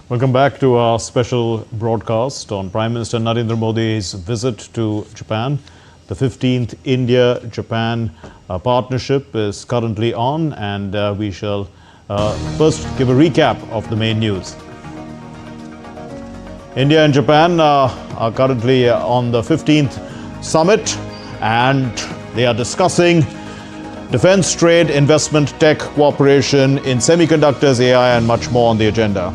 Welcome back to our special broadcast on Prime Minister Narendra Modi's visit to Japan. The 15th India-Japan partnership is currently on, and we shall first give a recap of the main news. India and Japan are currently on the 15th summit, and they are discussing defense, trade, investment, tech, cooperation in semiconductors, AI, and much more on the agenda.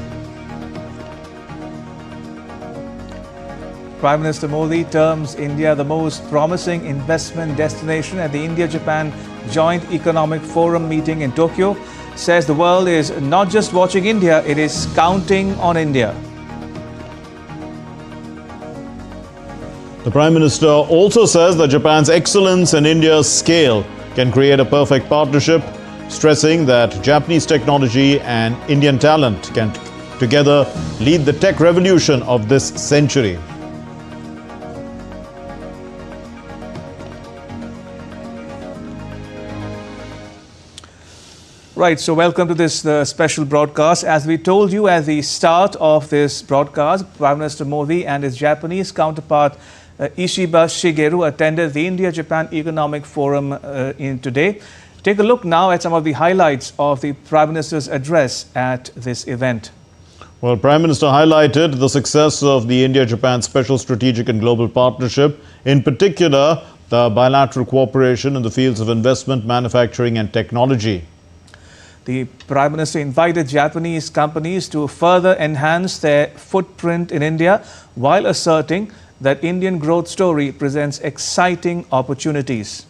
Prime Minister Modi terms India the most promising investment destination at the India-Japan Joint Economic Forum meeting in Tokyo. Says the world is not just watching India, it is counting on India. The Prime Minister also says that Japan's excellence and India's scale can create a perfect partnership, stressing that Japanese technology and Indian talent can together lead the tech revolution of this century. Right, so welcome to this special broadcast. As we told you at the start of this broadcast, Prime Minister Modi and his Japanese counterpart Ishiba Shigeru attended the India-Japan Economic Forum today. Take a look now at some of the highlights of the Prime Minister's address at this event. Well, Prime Minister highlighted the success of the India-Japan Special Strategic and Global Partnership, in particular the bilateral cooperation in the fields of investment, manufacturing and technology. The Prime Minister invited Japanese companies to further enhance their footprint in India while asserting that Indian growth story presents exciting opportunities.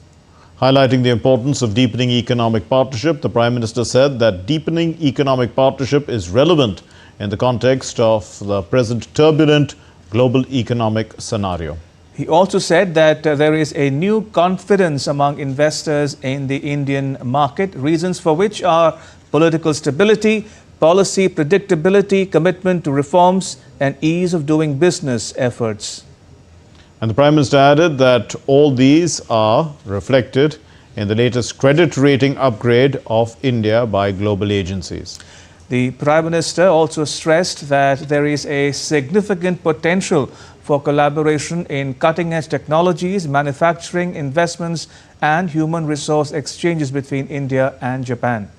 Highlighting the importance of deepening economic partnership, the Prime Minister said that deepening economic partnership is relevant in the context of the present turbulent global economic scenario. He also said that there is a new confidence among investors in the Indian market, reasons for which are political stability, policy predictability, commitment to reforms, and ease of doing business efforts. And the Prime Minister added that all these are reflected in the latest credit rating upgrade of India by global agencies. The Prime Minister also stressed that there is a significant potential for collaboration in cutting-edge technologies, manufacturing, investments and human resource exchanges between India and Japan.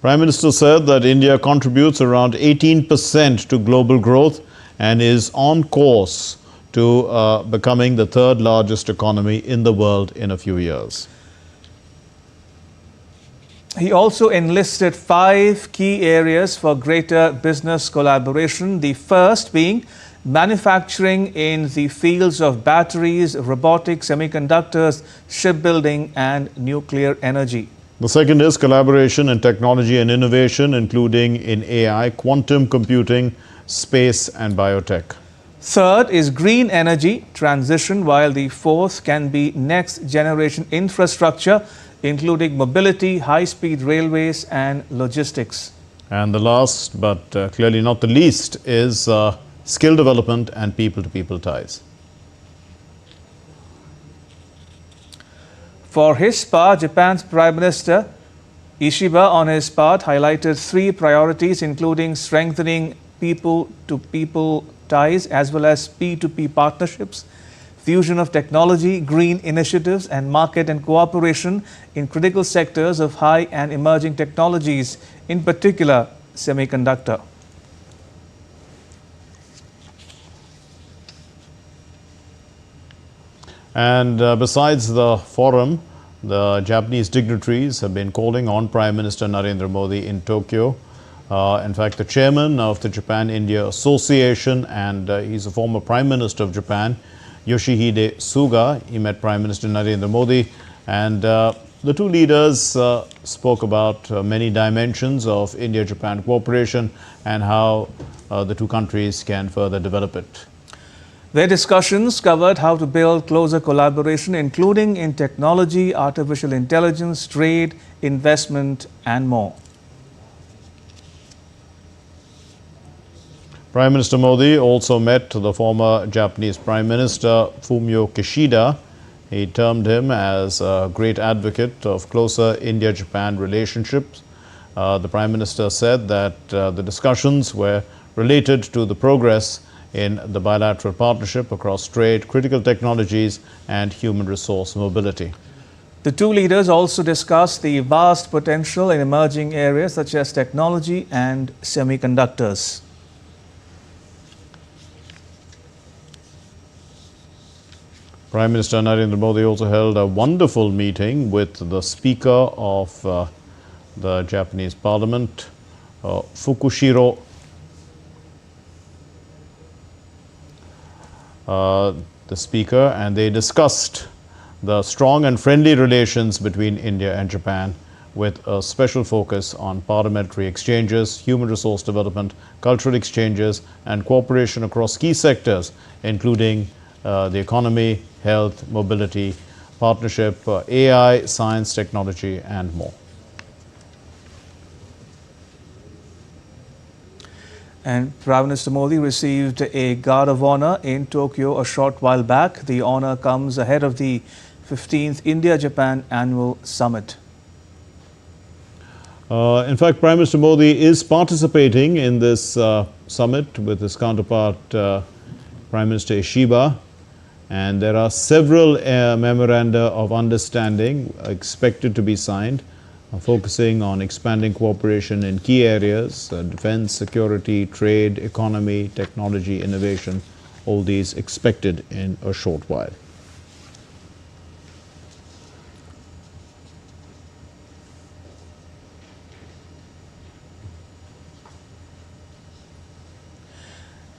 Prime Minister said that India contributes around 18% to global growth and is on course to becoming the third largest economy in the world in a few years. He also enlisted 5 key areas for greater business collaboration, the first being manufacturing in the fields of batteries, robotics, semiconductors, shipbuilding and nuclear energy. The second is collaboration in technology and innovation, including in AI, quantum computing, space and biotech. Third is green energy transition, while the fourth can be next generation infrastructure, including mobility, high-speed railways and logistics. And the last, but clearly not the least, is skill development and people-to-people ties. For his part, Japan's Prime Minister Ishiba, on his part, highlighted 3 priorities, including strengthening people-to-people ties as well as P2P partnerships, fusion of technology, green initiatives and market and cooperation in critical sectors of high and emerging technologies, in particular semiconductor. And besides the forum, the Japanese dignitaries have been calling on Prime Minister Narendra Modi in Tokyo. In fact, the chairman of the Japan-India Association, and he's a former Prime Minister of Japan, Yoshihide Suga, he met Prime Minister Narendra Modi, and the two leaders spoke about many dimensions of India-Japan cooperation and how the two countries can further develop it. Their discussions covered how to build closer collaboration, including in technology, artificial intelligence, trade, investment, and more. Prime Minister Modi also met the former Japanese Prime Minister Fumio Kishida. He termed him as a great advocate of closer India-Japan relationships. The Prime Minister said that the discussions were related to the progress in the bilateral partnership across trade, critical technologies and human resource mobility. The two leaders also discussed the vast potential in emerging areas such as technology and semiconductors. Prime Minister Narendra Modi also held a wonderful meeting with the Speaker of the Japanese Parliament, Fukushiro the Speaker, and they discussed the strong and friendly relations between India and Japan with a special focus on parliamentary exchanges, human resource development, cultural exchanges and cooperation across key sectors including the economy, health, mobility, partnership, AI, science, technology and more. And Prime Minister Modi received a Guard of Honor in Tokyo a short while back. The honor comes ahead of the 15th India-Japan Annual Summit. In fact, Prime Minister Modi is participating in this summit with his counterpart, Prime Minister Ishiba. And there are several memoranda of understanding expected to be signed, focusing on expanding cooperation in key areas, defense, security, trade, economy, technology, innovation, all these expected in a short while.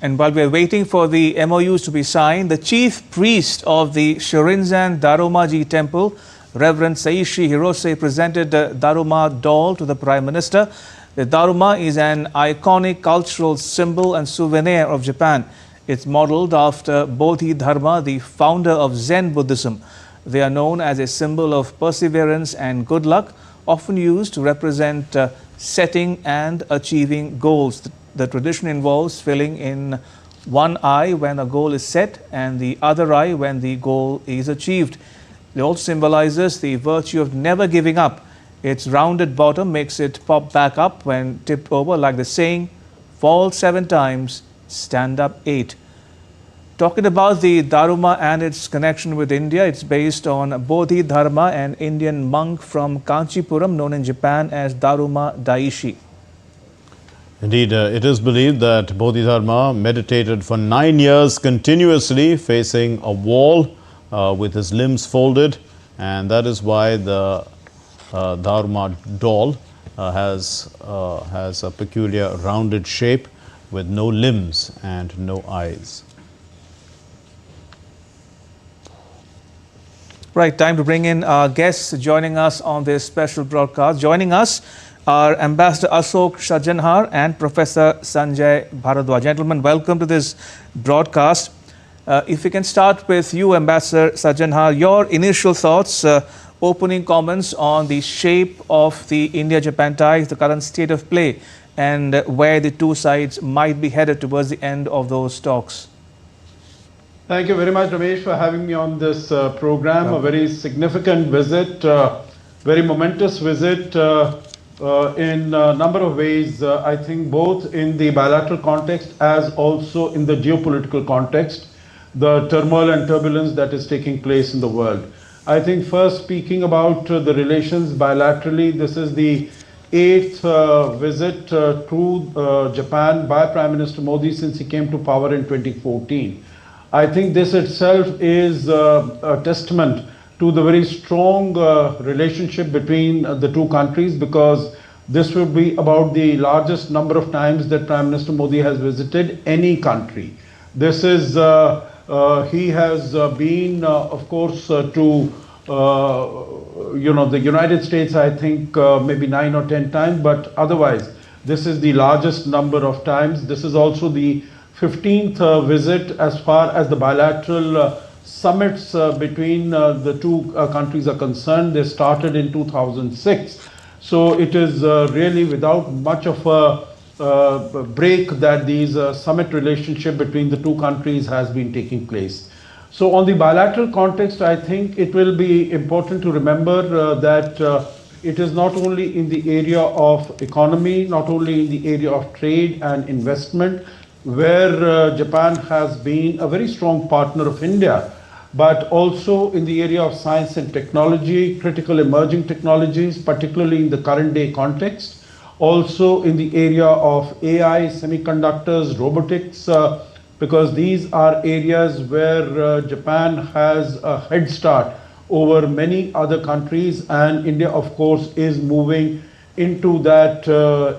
And while we are waiting for the MoUs to be signed, the chief priest of the Shirinzan Darumaji temple, Reverend Seishi Hirose, presented the Daruma doll to the Prime Minister. The Daruma is an iconic cultural symbol and souvenir of Japan. It's modeled after Bodhidharma, the founder of Zen Buddhism. They are known as a symbol of perseverance and good luck, often used to represent setting and achieving goals. The tradition involves filling in one eye when a goal is set and the other eye when the goal is achieved. It also symbolizes the virtue of never giving up. Its rounded bottom makes it pop back up when tipped over, like the saying, fall 7 times, stand up 8. Talking about the Daruma and its connection with India, it's based on Bodhidharma, an Indian monk from Kanchipuram known in Japan as Daruma Daishi. Indeed, it is believed that Bodhidharma meditated for 9 years continuously facing a wall with his limbs folded, and that is why the Dharma doll has a peculiar rounded shape with no limbs and no eyes. Right, time to bring in our guests joining us on this special broadcast. Joining us are Ambassador Ashok Sajjanhar and Professor Sanjay Bharadwaj. Gentlemen, welcome to this broadcast. If we can start with you, Ambassador Sajjanhar, your initial thoughts, opening comments on the shape of the India-Japan ties, the current state of play, and where the two sides might be headed towards the end of those talks. Thank you very much, Ramesh, for having me on this program. A very significant visit, very momentous visit in a number of ways, I think both in the bilateral context as also in the geopolitical context, the turmoil and turbulence that is taking place in the world. I think first speaking about the relations bilaterally, this is the 8th visit to Japan by Prime Minister Modi since he came to power in 2014. I think this itself is a testament to the very strong relationship between the two countries, because this will be about the largest number of times that Prime Minister Modi has visited any country. This is, he has been, of course, to the United States, I think maybe 9 or 10 times, but otherwise, this is the largest number of times. This is also the 15th visit as far as the bilateral summits between the two countries are concerned. They started in 2006. So it is really without much of a break that these summit relationship between the two countries has been taking place. So on the bilateral context, I think it will be important to remember that it is not only in the area of economy, not only in the area of trade and investment, where Japan has been a very strong partner of India, but also in the area of science and technology, critical emerging technologies, particularly in the current day context. Also in the area of AI, semiconductors, robotics, because these are areas where Japan has a head start over many other countries, and India, of course, is moving into that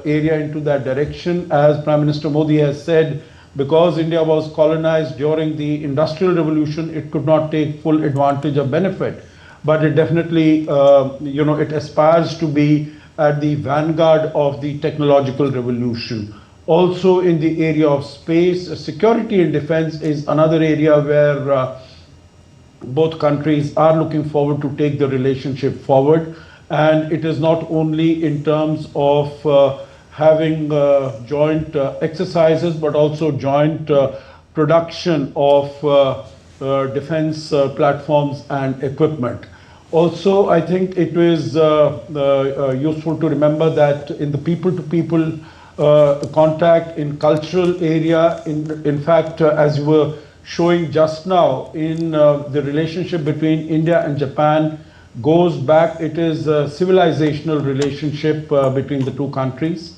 area, into that direction. As Prime Minister Modi has said, because India was colonized during the Industrial Revolution, it could not take full advantage of benefit. But it definitely, it aspires to be at the vanguard of the technological revolution. Also in the area of space, security and defense is another area where both countries are looking forward to take the relationship forward. And it is not only in terms of having joint exercises, but also joint production of defense platforms and equipment. Also, I think it is useful to remember that in the people-to-people contact, in cultural area, in fact, as you were showing just now, in the relationship between India and Japan goes back, it is a civilizational relationship between the two countries.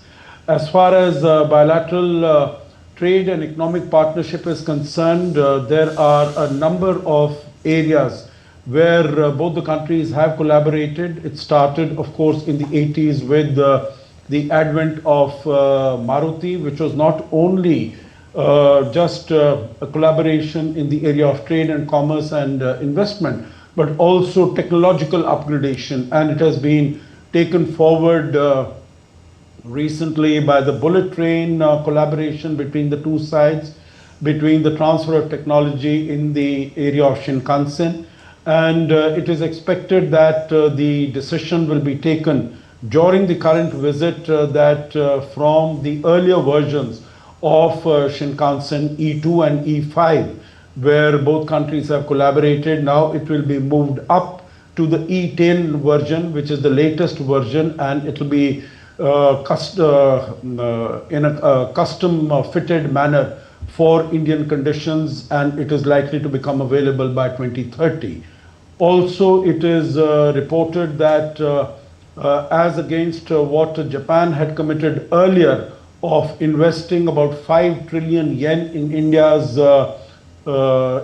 As far as bilateral trade and economic partnership is concerned, there are a number of areas where both the countries have collaborated. It started, of course, in the 80s with the advent of Maruti, which was not only just a collaboration in the area of trade and commerce and investment, but also technological upgradation. And it has been taken forward recently by the bullet train collaboration between the two sides, between the transfer of technology in the area of Shinkansen. And it is expected that the decision will be taken during the current visit that from the earlier versions of Shinkansen E2 and E5, where both countries have collaborated, now it will be moved up to the E10 version, which is the latest version, and it will be in a custom fitted manner for Indian conditions, and it is likely to become available by 2030. Also, it is reported that as against what Japan had committed earlier of investing about 5 trillion yen in India's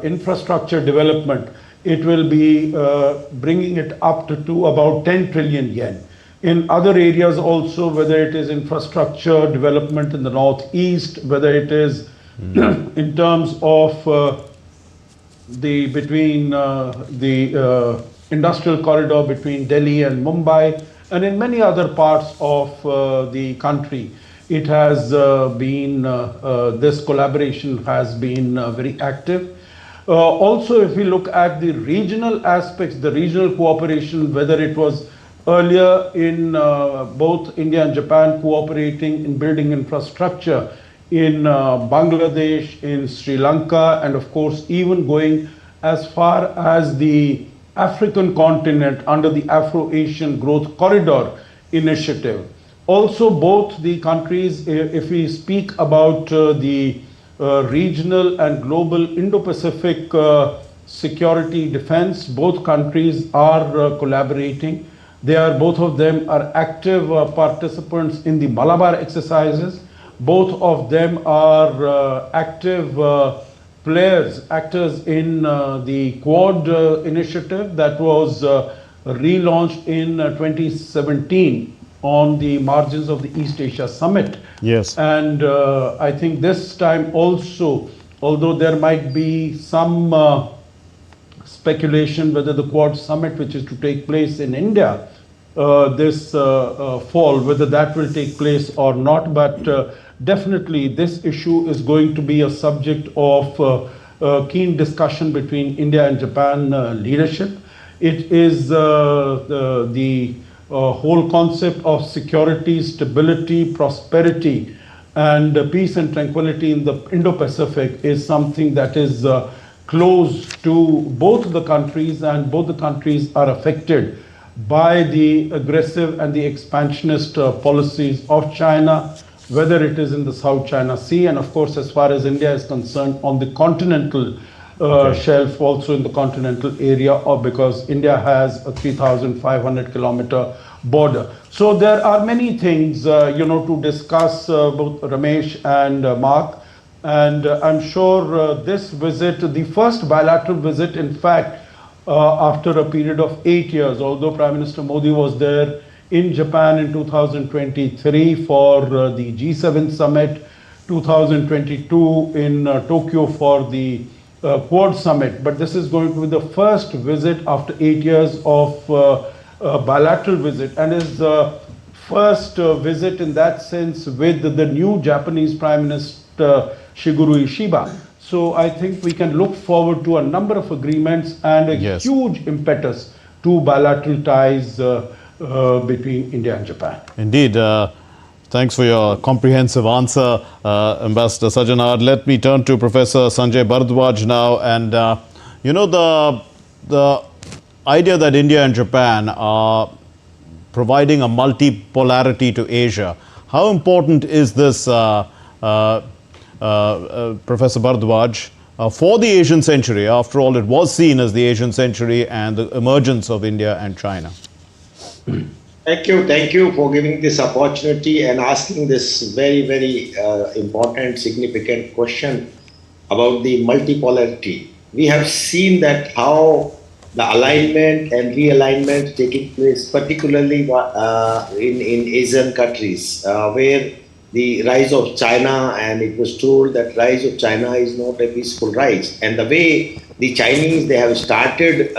infrastructure development, it will be bringing it up to about 10 trillion yen. In other areas also, whether it is infrastructure development in the northeast, whether it is in terms of the industrial corridor between Delhi and Mumbai, and in many other parts of the country, it has been, this collaboration has been very active. Also, if we look at the regional aspects, the regional cooperation, whether it was earlier in both India and Japan cooperating in building infrastructure in Bangladesh, in Sri Lanka, and of course even going as far as the African continent under the Afro-Asian Growth Corridor initiative. Also, both the countries, if we speak about the regional and global Indo-Pacific security defense, both countries are collaborating. They are, both of them are active participants in the Malabar exercises. Both of them are active players, actors in the Quad initiative that was relaunched in 2017 on the margins of the East Asia Summit. Yes. And I think this time also, although there might be some speculation whether the Quad Summit, which is to take place in India this fall, whether that will take place or not, but definitely this issue is going to be a subject of keen discussion between India and Japan leadership. It is the whole concept of security, stability, prosperity, and peace and tranquility in the Indo-Pacific is something that is close to both the countries, and both the countries are affected by the aggressive and the expansionist policies of China, whether it is in the South China Sea, and of course, as far as India is concerned, on the continental shelf, also in the continental area, or because India has a 3,500 kilometer border. So there are many things, to discuss, both Ramesh and Mark. And I'm sure this visit, the first bilateral visit, in fact, after a period of 8 years, although Prime Minister Modi was there in Japan in 2023 for the G7 summit, 2022 in Tokyo for the Quad summit. But this is going to be the first visit after 8 years of bilateral visit, and his first visit in that sense with the new Japanese Prime Minister Shigeru Ishiba. So I think we can look forward to a number of agreements and a huge impetus to bilateral ties between India and Japan. Indeed. Thanks for your comprehensive answer, Ambassador Sajjanad. Let me turn to Professor Sanjay Bharadwaj now. And, the idea that India and Japan are providing a multipolarity to Asia, how important is this, Professor Bharadwaj, for the Asian century? After all, it was seen as the Asian century and the emergence of India and China. Thank you for giving this opportunity and asking this very, very important, significant question about the multipolarity. We have seen that how the alignment and realignment taking place, particularly in Asian countries, where the rise of China, and it was told that rise of China is not a peaceful rise. And the way the Chinese, they have started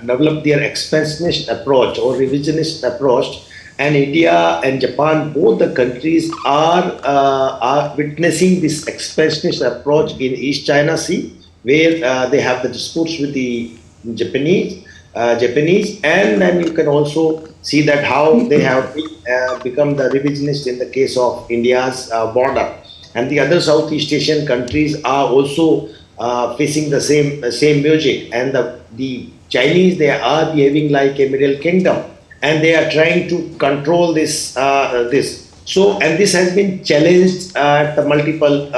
develop their expansionist approach or revisionist approach, and India and Japan, both the countries are witnessing this expansionist approach in East China Sea, where they have the disputes with the Japanese, and then you can also see that how they have become the revisionist in the case of India's border. And the other Southeast Asian countries are also facing the same music, and the Chinese, they are behaving like a middle kingdom, and they are trying to control this. So, and this has been challenged at the multiple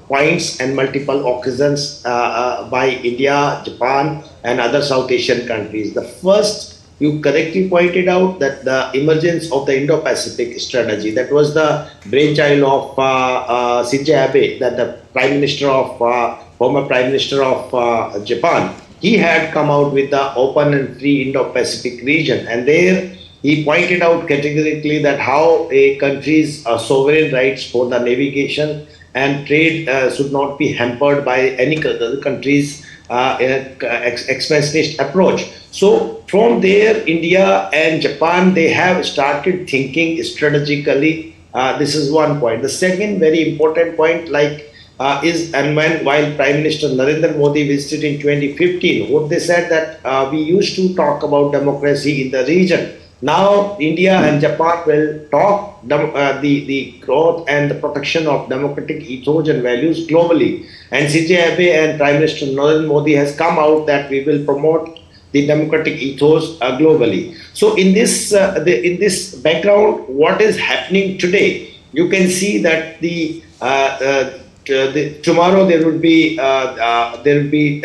points and multiple occasions by India, Japan, and other South Asian countries. The first, you correctly pointed out that the emergence of the Indo-Pacific strategy, that was the brainchild of Shinzo Abe, that the former Prime Minister of Japan. He had come out with the open and free Indo-Pacific region, and there he pointed out categorically that how a country's sovereign rights for the navigation and trade should not be hampered by any other country's expansionist approach. So from there, India and Japan, they have started thinking strategically. This is one point. The second very important point, while Prime Minister Narendra Modi visited in 2015, what they said that we used to talk about democracy in the region. Now India and Japan will talk the growth and the protection of democratic ethos and values globally. And Shinzo Abe and Prime Minister Narendra Modi has come out that we will promote the democratic ethos globally. So in this background, what is happening today? You can see that tomorrow there will be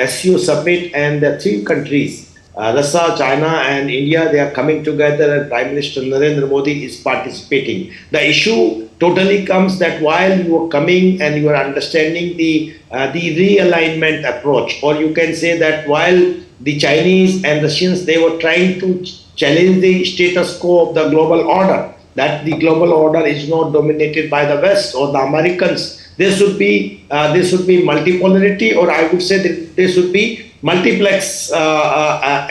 SCO summit, and the three countries, Russia, China, and India, they are coming together, and Prime Minister Narendra Modi is participating. The issue totally comes that while you are coming and you are understanding the realignment approach, or you can say that while the Chinese and Russians, they were trying to challenge the status quo of the global order, that the global order is not dominated by the West or the Americans. There should be multipolarity, or I would say that there should be multiplex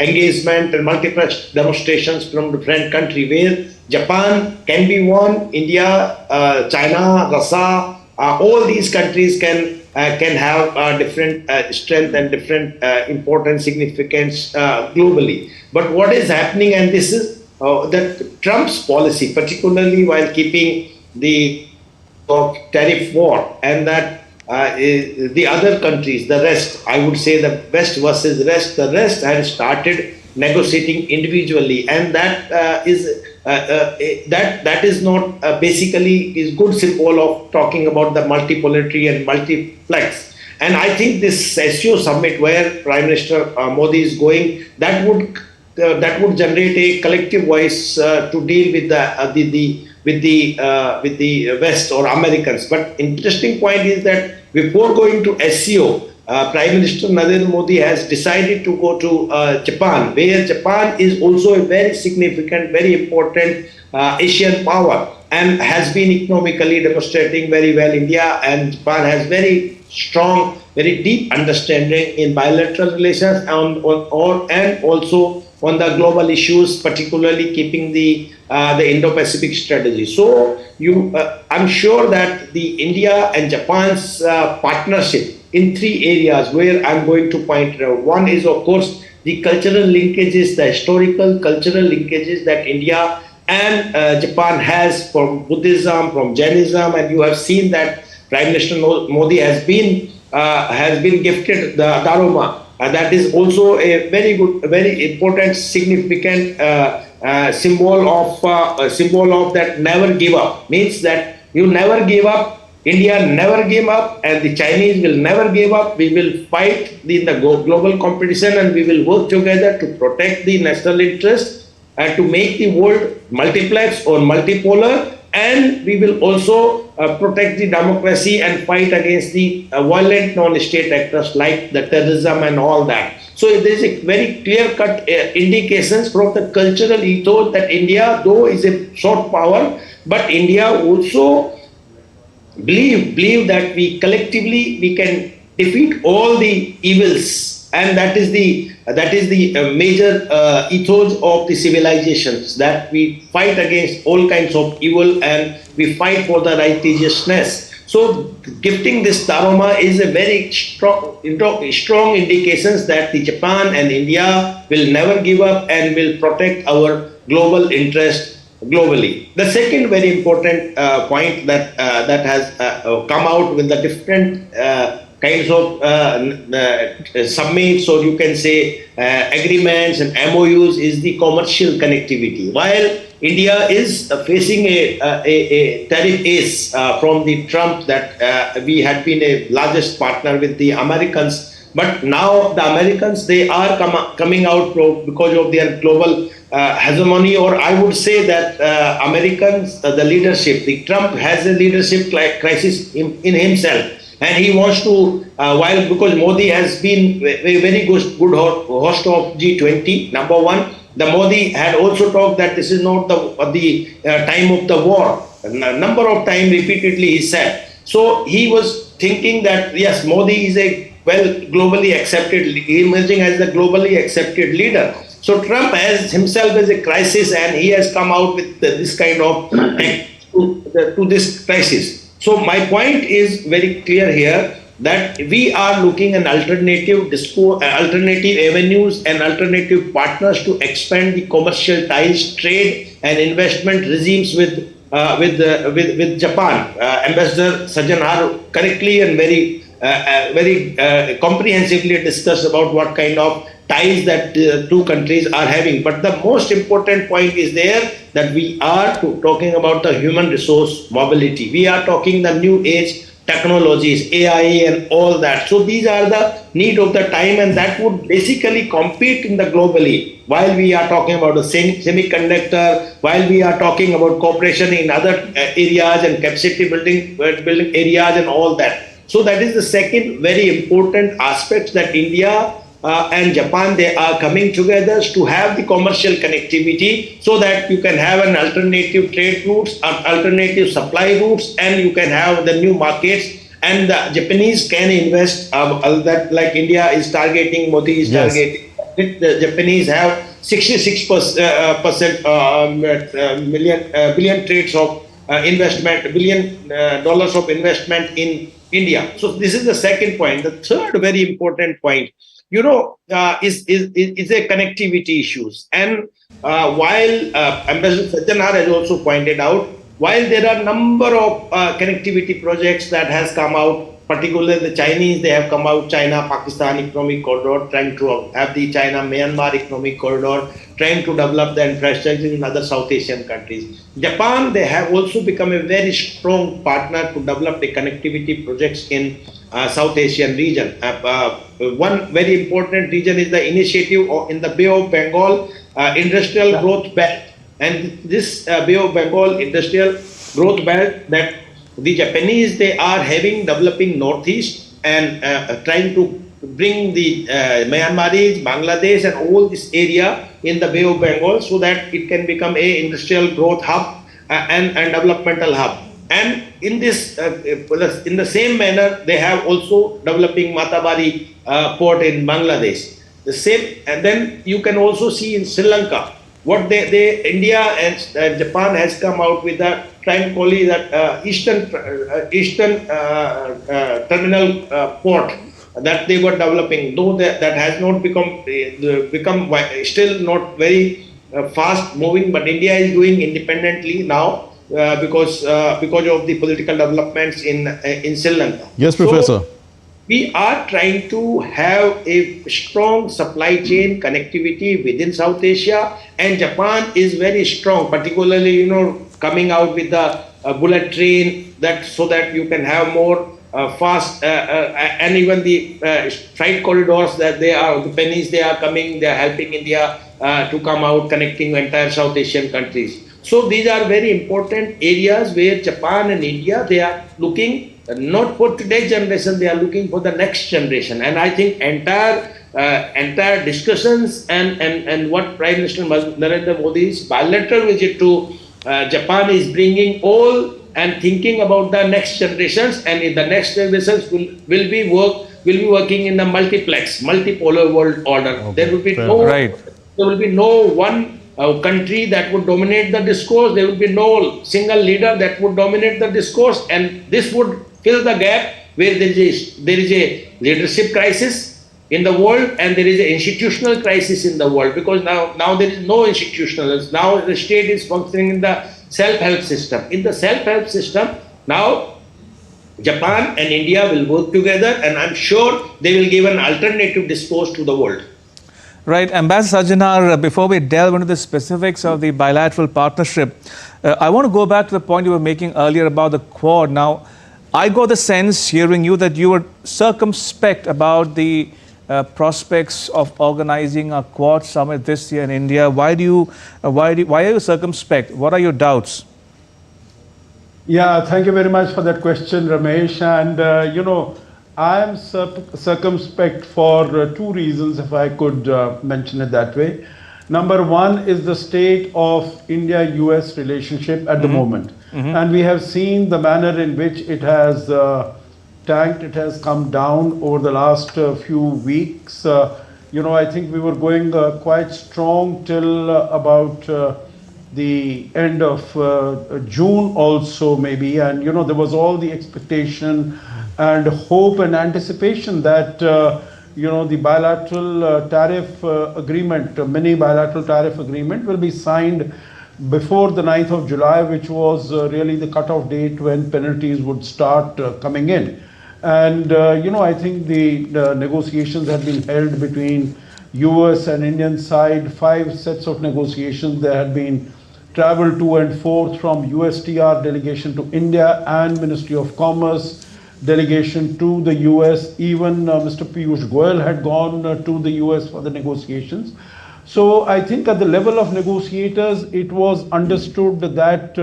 engagement and multiplex demonstrations from different countries, where Japan can be one, India, China, Russia, all these countries can have different strength and different important significance globally. But what is happening, and this is that Trump's policy, particularly while keeping the tariff war, and that the other countries, the rest, I would say the West versus the rest had started negotiating individually, and that is not basically is good symbol of talking about the multipolarity and multiplex. And I think this SCO summit where Prime Minister Modi is going, that would generate a collective voice to deal with the West or Americans. But interesting point is that before going to SCO, Prime Minister Narendra Modi has decided to go to Japan, where Japan is also a very significant, very important Asian power and has been economically demonstrating very well. India and Japan has very strong, very deep understanding in bilateral relations and also on the global issues, particularly keeping the Indo-Pacific strategy. So I'm sure that the India and Japan's partnership in three areas where I'm going to point out. One is, of course, the cultural linkages, the historical cultural linkages that India and Japan has from Buddhism, from Jainism, and you have seen that Prime Minister Modi has been gifted the Dharma. That is also a very good, very important, significant symbol of that never give up. Means that you never give up. India never gave up, and the Chinese will never give up. We will fight in the global competition, and we will work together to protect the national interest and to make the world multiplex or multipolar. And we will also protect the democracy and fight against the violent non-state actors like the terrorism and all that. So there is a very clear-cut indications from the cultural ethos that India, though is a soft power, but India also believe that we collectively we can defeat all the evils, and that is the major ethos of the civilizations, that we fight against all kinds of evil and we fight for the righteousness. So gifting this Dharma is a very strong indications that the Japan and India will never give up and will protect our global interest globally. The second very important point that has come out with the different kinds of summits, or you can say agreements and MoUs, is the commercial connectivity. While India is facing a tariff ace from the Trump, that we had been a largest partner with the Americans, but now the Americans, they are coming out because of their global hegemony, or I would say that Americans, the leadership, the Trump has a leadership crisis in himself. And he wants to, because Modi has been a very good host of G20, number one. The Modi had also talked that this is not the time of the war. A number of times repeatedly he said. So he was thinking that, yes, Modi is a globally accepted, emerging as the globally accepted leader. So Trump has himself as a crisis, and he has come out with this kind of to this crisis. So my point is very clear here, that we are looking at alternative avenues and alternative partners to expand the commercial ties, trade and investment regimes with Japan. Ambassador Sajanhar correctly and very comprehensively discussed about what kind of ties that two countries are having. But the most important point is there that we are talking about the human resource mobility. We are talking the new age technologies, AI and all that. So these are the need of the time, and that would basically compete in the globally. While we are talking about the semiconductor, while we are talking about cooperation in other areas and capacity building areas and all that. So that is the second very important aspect, that India and Japan, they are coming together to have the commercial connectivity, so that you can have an alternative trade routes, alternative supply routes, and you can have the new markets, and the Japanese can invest that, like India is targeting, Modi is targeting. The Japanese have 66% billion trades of investment, $1 billion of investment in India. So this is the second point. The third very important point, is a connectivity issues. And while Ambassador Sajanhar has also pointed out, while there are number of connectivity projects that has come out particularly the Chinese, they have come out, China-Pakistan economic corridor, trying to have the China-Myanmar economic corridor, trying to develop the infrastructure in other South Asian countries. Japan, they have also become a very strong partner to develop the connectivity projects in South Asian region. One very important region is the initiative in the Bay of Bengal industrial growth belt. And this Bay of Bengal industrial growth belt that the Japanese, they are having developing Northeast and trying to bring the Myanmaris, Bangladesh and all this area in the Bay of Bengal so that it can become a industrial growth hub and developmental hub. And in this, in the same manner, they have also developing Matabari port in Bangladesh. The same, and then you can also see in Sri Lanka what India and Japan has come out with a trying to call it that Eastern terminal port that they were developing, though that has not become still not very fast moving, but India is doing independently now. Because of the political developments in Sri Lanka. Yes, Professor. So, we are trying to have a strong supply chain connectivity within South Asia, and Japan is very strong, particularly coming out with the bullet train so that you can have more fast and even the freight corridors that the pennies they are coming, they are helping India to come out connecting entire South Asian countries. So these are very important areas where Japan and India, they are looking not for today's generation, they are looking for the next generation. And I think entire discussions and what Prime Minister Narendra Modi's bilateral visit to Japan is bringing all and thinking about the next generations, and in the next generations will be working in the multipolar world order. Okay. There will be no one country that would dominate the discourse. There will be no single leader that would dominate the discourse, and this would fill the gap where there is a leadership crisis in the world and there is an institutional crisis in the world, because now there is no institutional. Now the state is functioning in the self-help system. In the self-help system, now Japan and India will work together, and I'm sure they will give an alternative discourse to the world. Right. Ambassador Sajjanar, before we delve into the specifics of the bilateral partnership, I want to go back to the point you were making earlier about the Quad. Now, I got the sense, hearing you, that you were circumspect about the prospects of organizing a Quad summit this year in India. Why are you circumspect? What are your doubts? Yeah, thank you very much for that question, Ramesh. And, I am circumspect for two reasons, if I could mention it that way. Number one is the state of India-US relationship at the moment. And we have seen the manner in which it has tanked, it has come down over the last few weeks. I think we were going quite strong till about the end of June also maybe. And, there was all the expectation and hope and anticipation that, the bilateral tariff agreement, mini bilateral tariff agreement will be signed before the 9th of July, which was really the cutoff date when penalties would start coming in. And, I think the negotiations had been held between US and Indian side, 5 sets of negotiations. There had been travel to and forth from USTR delegation to India and Ministry of Commerce delegation to the US. Even Mr. Piyush Goyal had gone to the US for the negotiations. So I think at the level of negotiators, it was understood that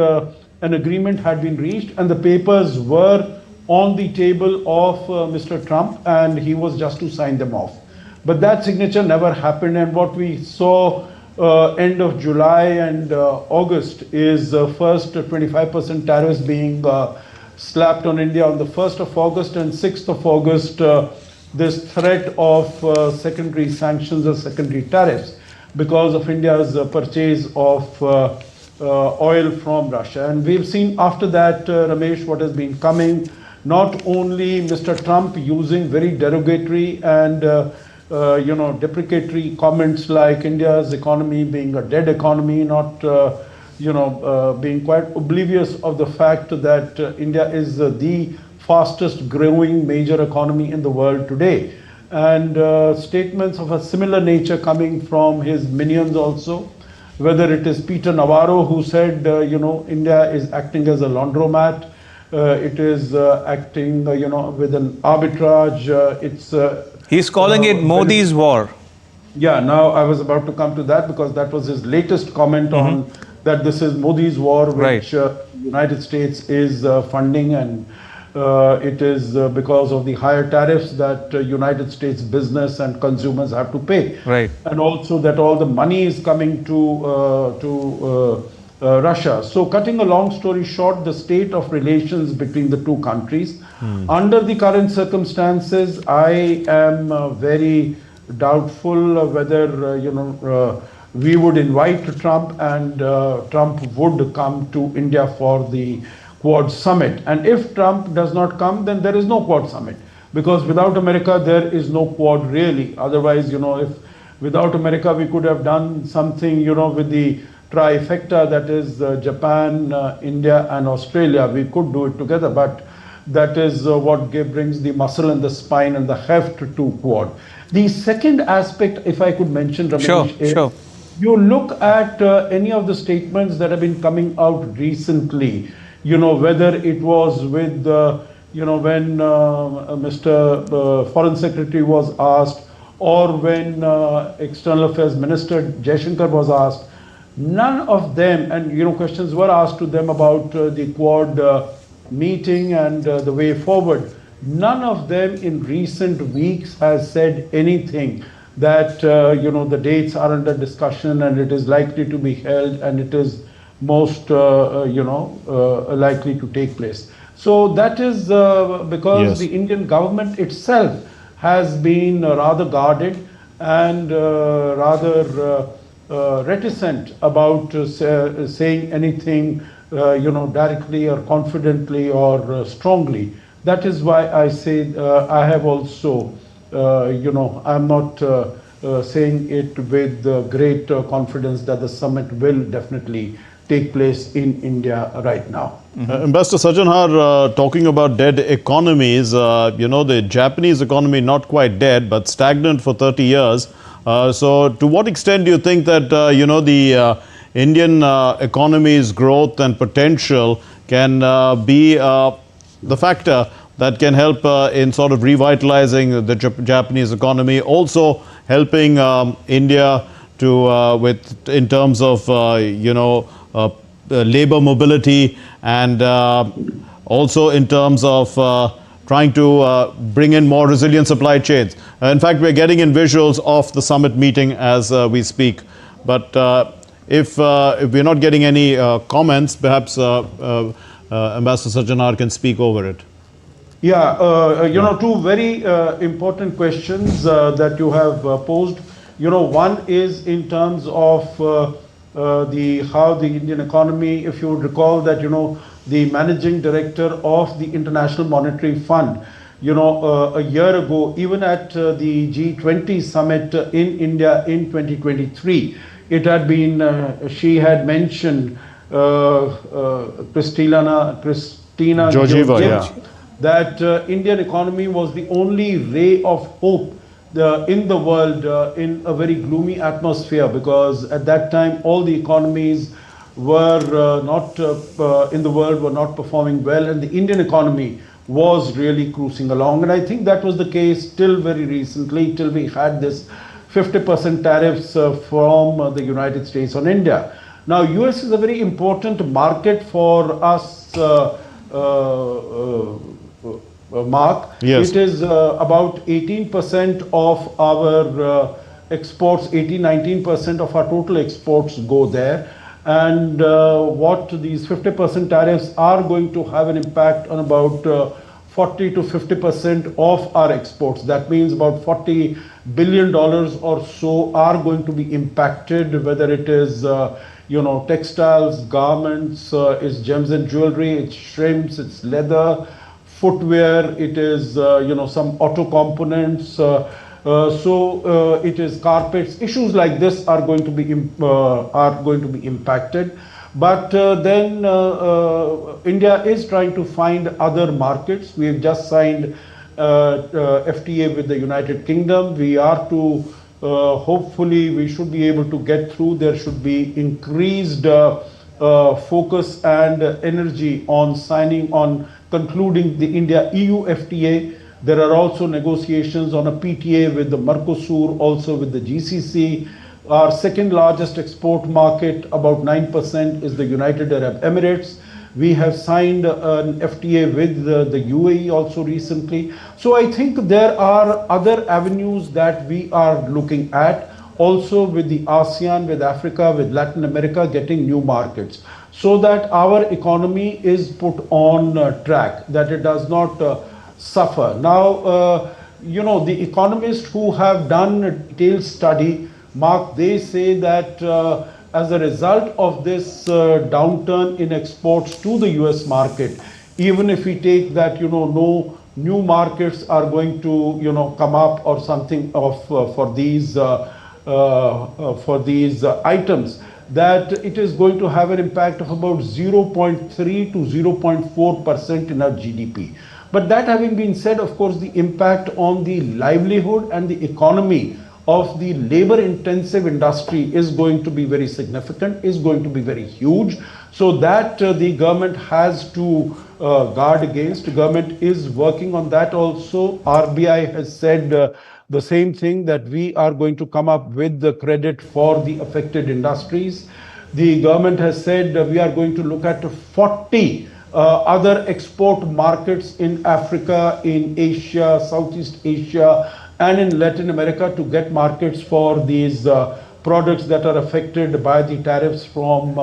an agreement had been reached and the papers were on the table of Mr. Trump, and he was just to sign them off. But that signature never happened, and what we saw end of July and August is first 25% tariffs being slapped on India on the 1st of August, and 6th of August this threat of secondary sanctions or secondary tariffs because of India's purchase of oil from Russia. And we've seen after that, Ramesh, what has been coming, not only Mr. Trump using very derogatory and deprecatory comments like India's economy being a dead economy, not being quite oblivious of the fact that India is the fastest growing major economy in the world today. And statements of a similar nature coming from his minions also, whether it is Peter Navarro, who said, India is acting as a laundromat, it is acting, with an arbitrage. He's calling it Modi's war. Yeah, now I was about to come to that because that was his latest comment on that this is Modi's war, which United States is funding, and it is because of the higher tariffs that United States business and consumers have to pay. Right. And also that all the money is coming to Russia. So cutting a long story short, the state of relations between the two countries, under the current circumstances, I am very doubtful whether we would invite Trump and Trump would come to India for the Quad Summit. And if Trump does not come, then there is no Quad Summit, because without America there is no Quad really. Otherwise, if without America we could have done something, with the trifecta, that is Japan, India and Australia. We could do it together, but that is what brings the muscle and the spine and the heft to Quad. The second aspect, if I could mention, Ramesh, is you look at any of the statements that have been coming out recently, whether it was with, when Mr. Foreign Secretary was asked, or when External Affairs Minister Jaishankar was asked, none of them, and questions were asked to them about the Quad meeting and the way forward. None of them in recent weeks has said anything that the dates are under discussion and it is likely to be held and it is most likely to take place. So that is because the Indian government itself has been rather guarded and rather reticent about saying anything directly or confidently or strongly. That is why I say I have also, I'm not saying it with great confidence that the summit will definitely take place in India right now. Ambassador Sajanhar, talking about dead economies, the Japanese economy not quite dead but stagnant for 30 years. So to what extent do you think that, the Indian economy's growth and potential can be the factor that can help in sort of revitalizing the Japanese economy, also helping India to in terms of labor mobility and also in terms of trying to bring in more resilient supply chains. In fact, we're getting in visuals of the summit meeting as we speak. But if we're not getting any comments, perhaps Ambassador Sajanhar can speak over it. Yeah, two very important questions that you have posed. One is in terms of how the Indian economy, if you would recall that, the managing director of the International Monetary Fund, a year ago, even at the G20 summit in India in 2023, it had been, she had mentioned Kristina Georgieva, that Indian economy was the only ray of hope in the world in a very gloomy atmosphere, because at that time all the economies were not in the world were not performing well, and the Indian economy was really cruising along. And I think that was the case till very recently, till we had this 50% tariffs from the United States on India. Now, US is a very important market for us, Mark. Yes. It is about 18% of our exports, 18-19% of our total exports go there. And what these 50% tariffs are going to have an impact on about 40 to 50% of our exports. That means about $40 billion or so are going to be impacted, whether it is textiles, garments, it's gems and jewelry, it's shrimps, it's leather, footwear, it is some auto components, it is carpets. Issues like this are going to be impacted. But then India is trying to find other markets. We have just signed FTA with the United Kingdom. We are to hopefully we should be able to get through. There should be increased focus and energy on concluding the India-EU FTA. There are also negotiations on a PTA with the Mercosur, also with the GCC. Our second largest export market, about 9%, is the United Arab Emirates. We have signed an FTA with the UAE also recently. So I think there are other avenues that we are looking at, also with the ASEAN, with Africa, with Latin America, getting new markets, so that our economy is put on track, that it does not suffer. Now, the economists who have done a detailed study, Mark, they say that as a result of this downturn in exports to the US market, even if we take that, no new markets are going to, come up or something for these items, that it is going to have an impact of about 0.3 to 0.4% in our GDP. But that having been said, of course, the impact on the livelihood and the economy of the labor-intensive industry is going to be very significant, is going to be very huge. So that the government has to guard against. The government is working on that also. RBI has said the same thing, that we are going to come up with the credit for the affected industries. The government has said we are going to look at 40 other export markets in Africa, in Asia, Southeast Asia, and in Latin America to get markets for these products that are affected by the tariffs from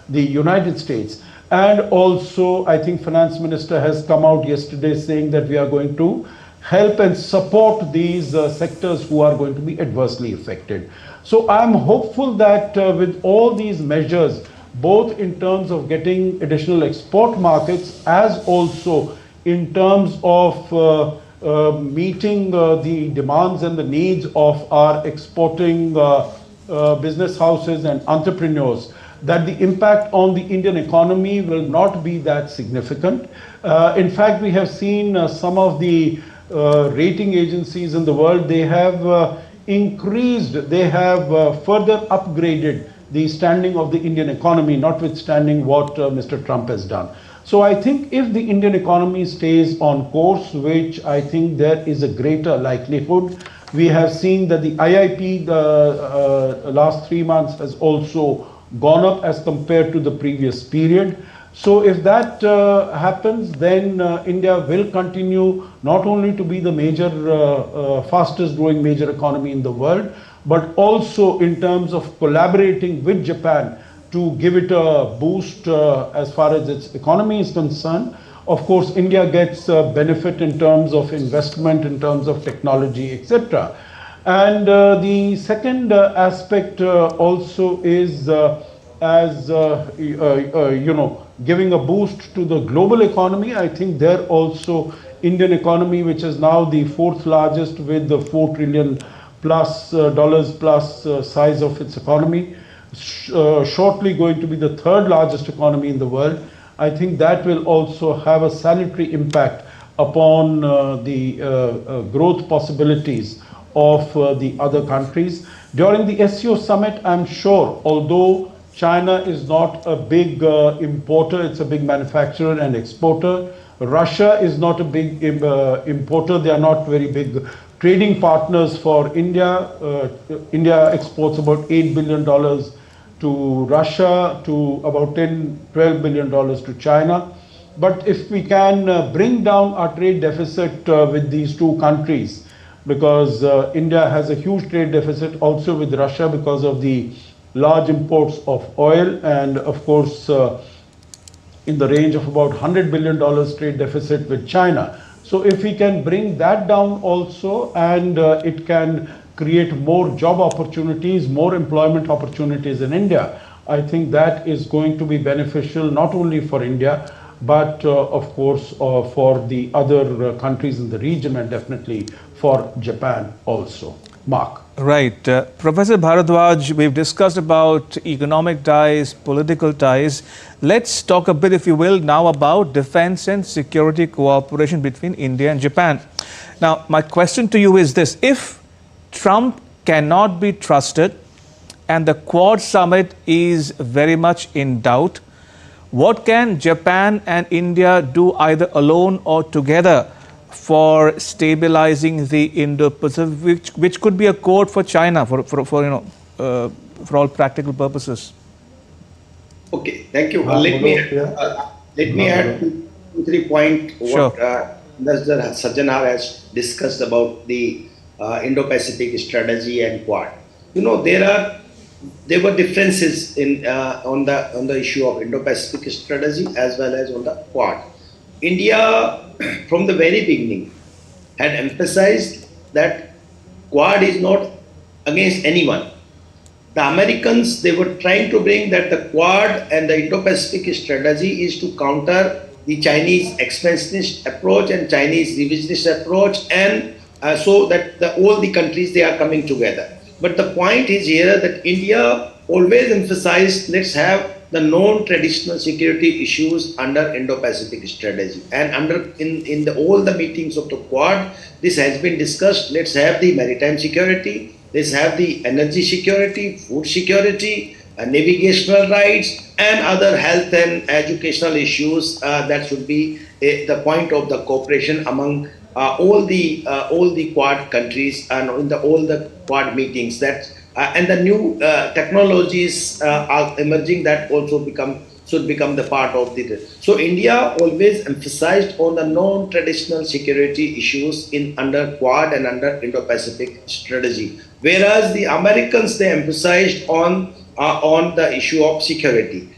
the United States. And also, I think Finance Minister has come out yesterday saying that we are going to help and support these sectors who are going to be adversely affected. So I'm hopeful that with all these measures, both in terms of getting additional export markets, as also in terms of meeting the demands and the needs of our exporting business houses and entrepreneurs, that the impact on the Indian economy will not be that significant. In fact, we have seen some of the rating agencies in the world, they have they have further upgraded the standing of the Indian economy, notwithstanding what Mr. Trump has done. So I think if the Indian economy stays on course, which I think there is a greater likelihood, we have seen that the IIP the last 3 months has also gone up as compared to the previous period. So if that happens, then India will continue not only to be the major, fastest growing major economy in the world, but also in terms of collaborating with Japan to give it a boost as far as its economy is concerned. Of course, India gets benefit in terms of investment, in terms of technology, etc. And the second aspect also is giving a boost to the global economy. I think there also Indian economy, which is now the 4th largest with the $4 trillion plus size of its economy, shortly going to be the 3rd largest economy in the world. I think that will also have a salutary impact upon the growth possibilities of the other countries. During the SCO summit, I'm sure, although China is not a big importer, it's a big manufacturer and exporter. Russia is not a big importer, they are not very big trading partners for India. India exports about $8 billion to Russia, to about $12 billion to China. But if we can bring down our trade deficit with these two countries, because India has a huge trade deficit also with Russia because of the large imports of oil, and of course in the range of about $100 billion trade deficit with China. So if we can bring that down also, and it can create more job opportunities, more employment opportunities in India, I think that is going to be beneficial not only for India, but of course for the other countries in the region, and definitely for Japan also. Mark. Right. Professor Bharadwaj, we've discussed about economic ties, political ties. Let's talk a bit, if you will, now about defense and security cooperation between India and Japan. Now, my question to you is this. If Trump cannot be trusted and the Quad Summit is very much in doubt, what can Japan and India do either alone or together for stabilizing the Indo-Pacific, which could be a code for China for all practical purposes? Okay, thank you. Let me add 2-3 points Sure. what Mr. Sajjanar has discussed about the Indo-Pacific strategy and Quad. You know, there were differences in on the issue of Indo-Pacific strategy as well as on the Quad. India, from the very beginning, had emphasized that Quad is not against anyone. The Americans, they were trying to bring that the Quad and the Indo-Pacific strategy is to counter the Chinese expansionist approach and Chinese revisionist approach, and so that all the countries, they are coming together. But the point is here that India always emphasized, let's have the non-traditional security issues under Indo-Pacific strategy, and in all the meetings of the Quad, this has been discussed. Let's have the maritime security, let's have the energy security, food security, navigational rights, and other health and educational issues that should be the point of the cooperation among all the Quad countries and in all the Quad meetings. That and the new technologies are emerging that also should become the part of the. So India always emphasized on the non-traditional security issues in under Quad and under Indo-Pacific strategy, whereas the Americans, they emphasized on the issue of security.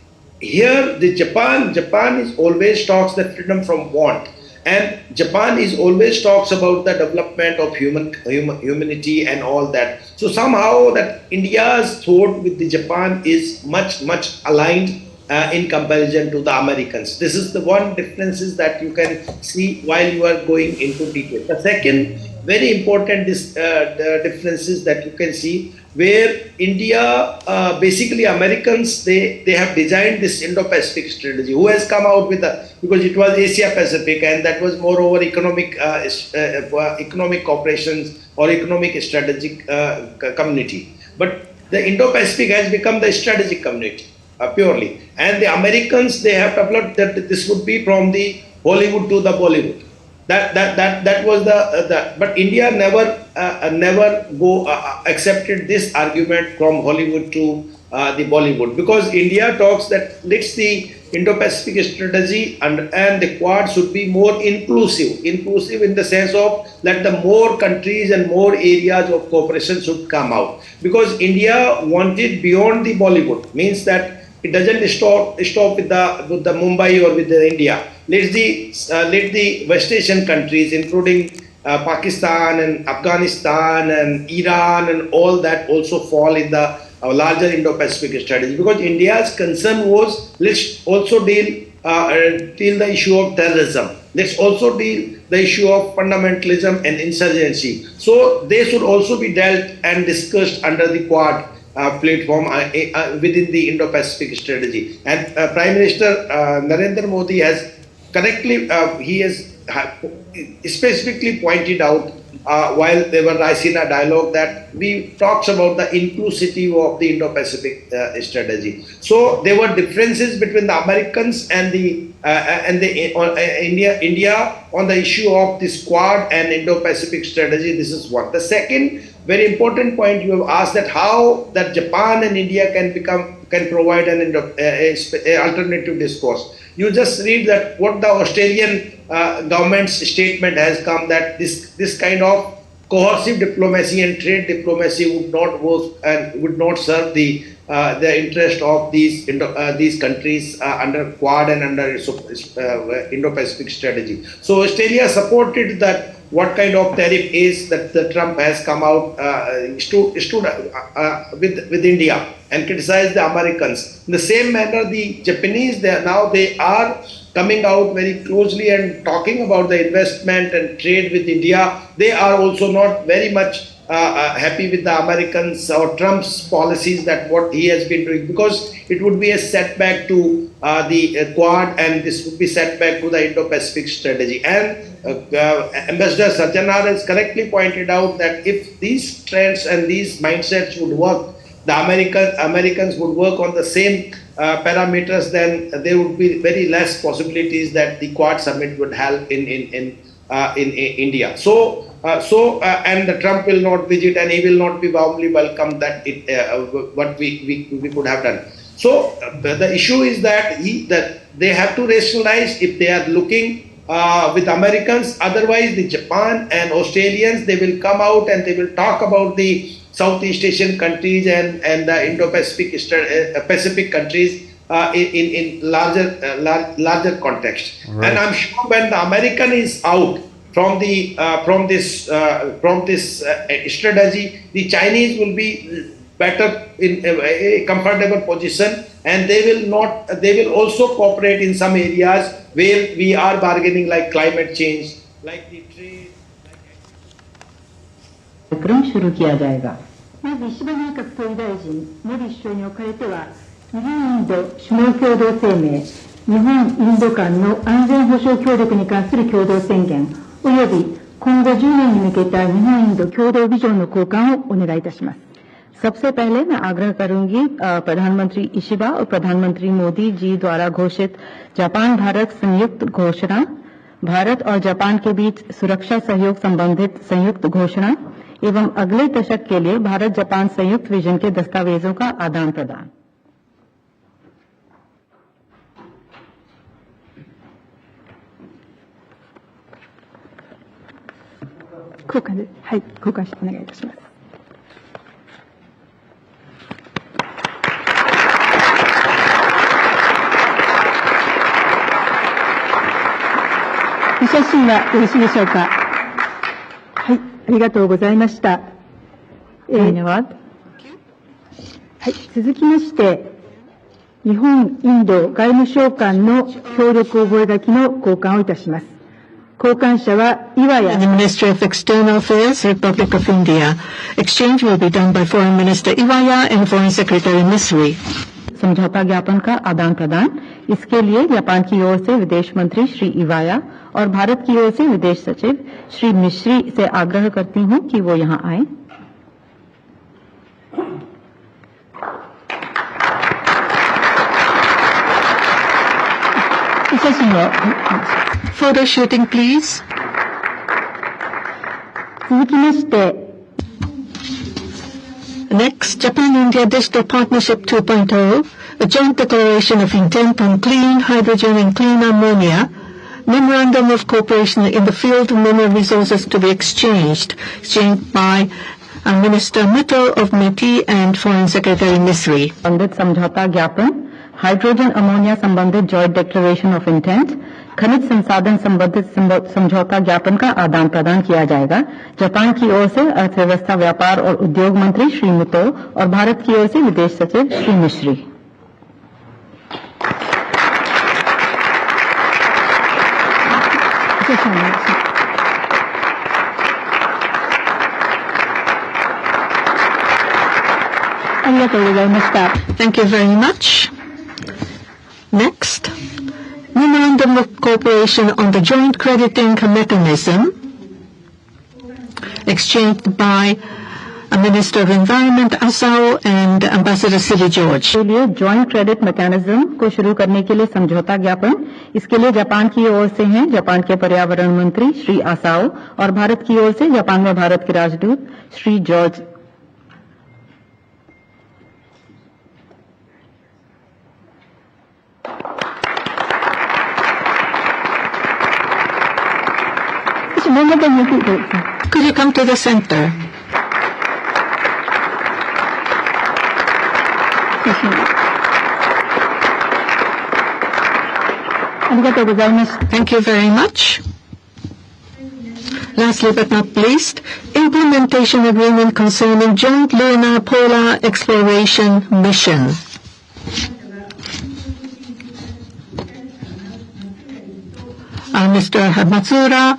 Here, the Japan is always talks the freedom from want. And Japan is always talks about the development of humanity and all that. So somehow that India's thought with the Japan is much aligned in comparison to the Americans. This is the one differences that you can see while you are going into detail. The second very important the differences that you can see, where India, basically Americans, they have designed this Indo-Pacific strategy. Who has come out with because it was Asia-Pacific, and that was moreover economic cooperations or economic strategic community. But the Indo-Pacific has become the strategic community purely. And the Americans, they have developed that this would be from the Hollywood to the Bollywood. That was but India never accepted this argument from Hollywood to the Bollywood, because India talks that let's the Indo-Pacific strategy and the Quad should be more inclusive in the sense of that the more countries and more areas of cooperation should come out, because India wanted beyond the Bollywood, means that it doesn't stop with the Mumbai or with the India. Let the West Asian countries, including Pakistan and Afghanistan and Iran and all that, also fall in the larger Indo-Pacific strategy. Because India's concern was, let's also deal the issue of terrorism. Let's also deal the issue of fundamentalism and insurgency. So they should also be dealt and discussed under the Quad platform within the Indo-Pacific strategy. And Prime Minister Narendra Modi has correctly, he has specifically pointed out while they were Raisina dialogue that we talks about the inclusivity of the Indo-Pacific strategy. So there were differences between the Americans and India on the issue of this Quad and Indo-Pacific strategy. This is one. The second very important point you have asked, that how that Japan and India can provide an alternative discourse. You just read that what the Australian government's statement has come, that this kind of coercive diplomacy and trade diplomacy would not work and would not serve the interest of these countries under Quad and under Indo-Pacific strategy. So Australia supported that what kind of tariff is that the Trump has come out stood with India and criticized the Americans. In the same manner, the Japanese, they are coming out very closely and talking about the investment and trade with India. They are also not very much happy with the Americans or Trump's policies, that what he has been doing, because it would be a setback to the Quad, and this would be setback to the Indo-Pacific strategy. And Ambassador Sajjanar has correctly pointed out that if these trends and these mindsets would work, the Americans would work on the same parameters, then there would be very less possibilities that the Quad summit would help in India. And the Trump will not visit, and he will not be warmly welcomed. That what we could have done. So the issue is that they have to rationalize if they are looking with Americans. Otherwise, the Japan and Australians, they will come out and they will talk about the Southeast Asian countries and the Indo-Pacific Pacific countries in larger context. Right. And I'm sure when the American is out from this strategy, the Chinese will be better in a comfortable position, and they will also cooperate in some areas where we are bargaining, like climate change, like the trade. कार्यक्रम शुरू किया जाएगा। मैं विश्व内閣総理大臣モディ首相におかれては、日本インド首脳共同声明、日本インド間の安全保障協力に関する共同宣言および今後10年に向けた日本インド共同ビジョンの交換をお願いいたします。सबसे पहले मैं आग्रह करूंगी प्रधानमंत्री इशिबा और प्रधानमंत्री मोदी जी द्वारा घोषित जापान भारत संयुक्त घोषणा, भारत और जापान के बीच सुरक्षा सहयोग संबंधित संयुक्त घोषणा एवं अगले दशक के लिए भारत जापान संयुक्त विजन के दस्तावेजों का आदान प्रदान।お写真はよろしいでしょうか。はい、ありがとうございました。はい、続きまして、日本インド外務省間の協力覚書の交換をいたします。交換者は岩谷。The Ministry of External Affairs, Republic of India. Exchange will be done by Foreign Minister Iwaya and Foreign Secretary Misri. समझौता ज्ञापन का आदान प्रदान, इसके लिए जापान की ओर से विदेश मंत्री श्री इवाया और भारत की ओर से विदेश सचिव श्री मिश्री से आग्रह करती हूं कि वो यहां आए। फोटो शूटिंग प्लीज।続きまして Next, Japan-India Digital Partnership 2.0, a joint declaration of intent on clean hydrogen and clean ammonia, memorandum of cooperation in the field of mineral resources to be exchanged by Minister Mittal of METI and Foreign Secretary Misri. संबंधित समझौता ज्ञापन, hydrogen ammonia संबंधित joint declaration of intent, खनिज संसाधन संबंधित समझौता ज्ञापन का आदान प्रदान किया जाएगा। जापान की ओर से अर्थव्यवस्था, व्यापार और उद्योग मंत्री श्री मित्तल और भारत की ओर से विदेश सचिव श्री मिश्री। Thank you very much. Next, memorandum of cooperation on the joint crediting mechanism exchanged by Minister of Environment Asao and Ambassador Siri George. के लिए जॉइंट क्रेडिट मैकेनिज्म को शुरू करने के लिए समझौता ज्ञापन, इसके लिए जापान की ओर से हैं जापान के पर्यावरण मंत्री श्री आसाओ और भारत की ओर से जापान में भारत के राजदूत Shri George. Could you come to the center? Thank you very much. Lastly but not least, implementation agreement concerning joint lunar polar exploration mission. Mr. Matsura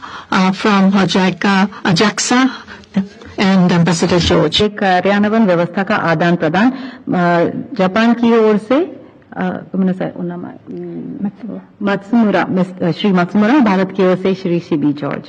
from JAXA and and Ambassador George. एक कार्यान्वयन व्यवस्था का आदान प्रदान Japan की ओर से Matsumura Shri Matsumura, Bharat की ओर से Shri CB George.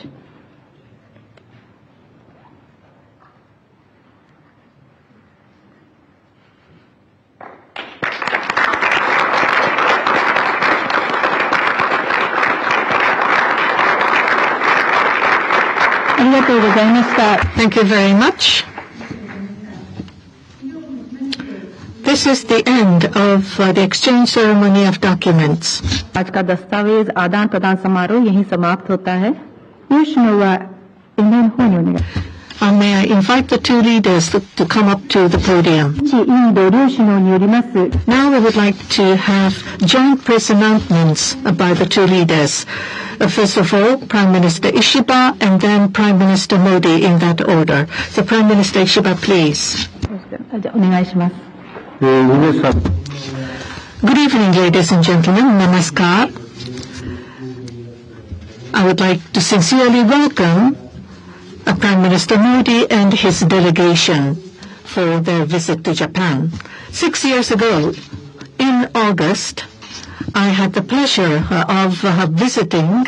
Thank you very much. This is the end of the exchange ceremony of documents. आज का दस्तावेज आदान प्रदान समारोह यहीं समाप्त होता है. May I invite the two leaders to come up to the podium. Now we would like to have joint press announcements by the two leaders. First of all, Prime Minister Ishiba and then Prime Minister Modi in that order. So Prime Minister Ishiba, please. Good evening, ladies and gentlemen. Namaskar. I would like to sincerely welcome Prime Minister Modi and his delegation for their visit to Japan. 6 years ago, in August, I had the pleasure of visiting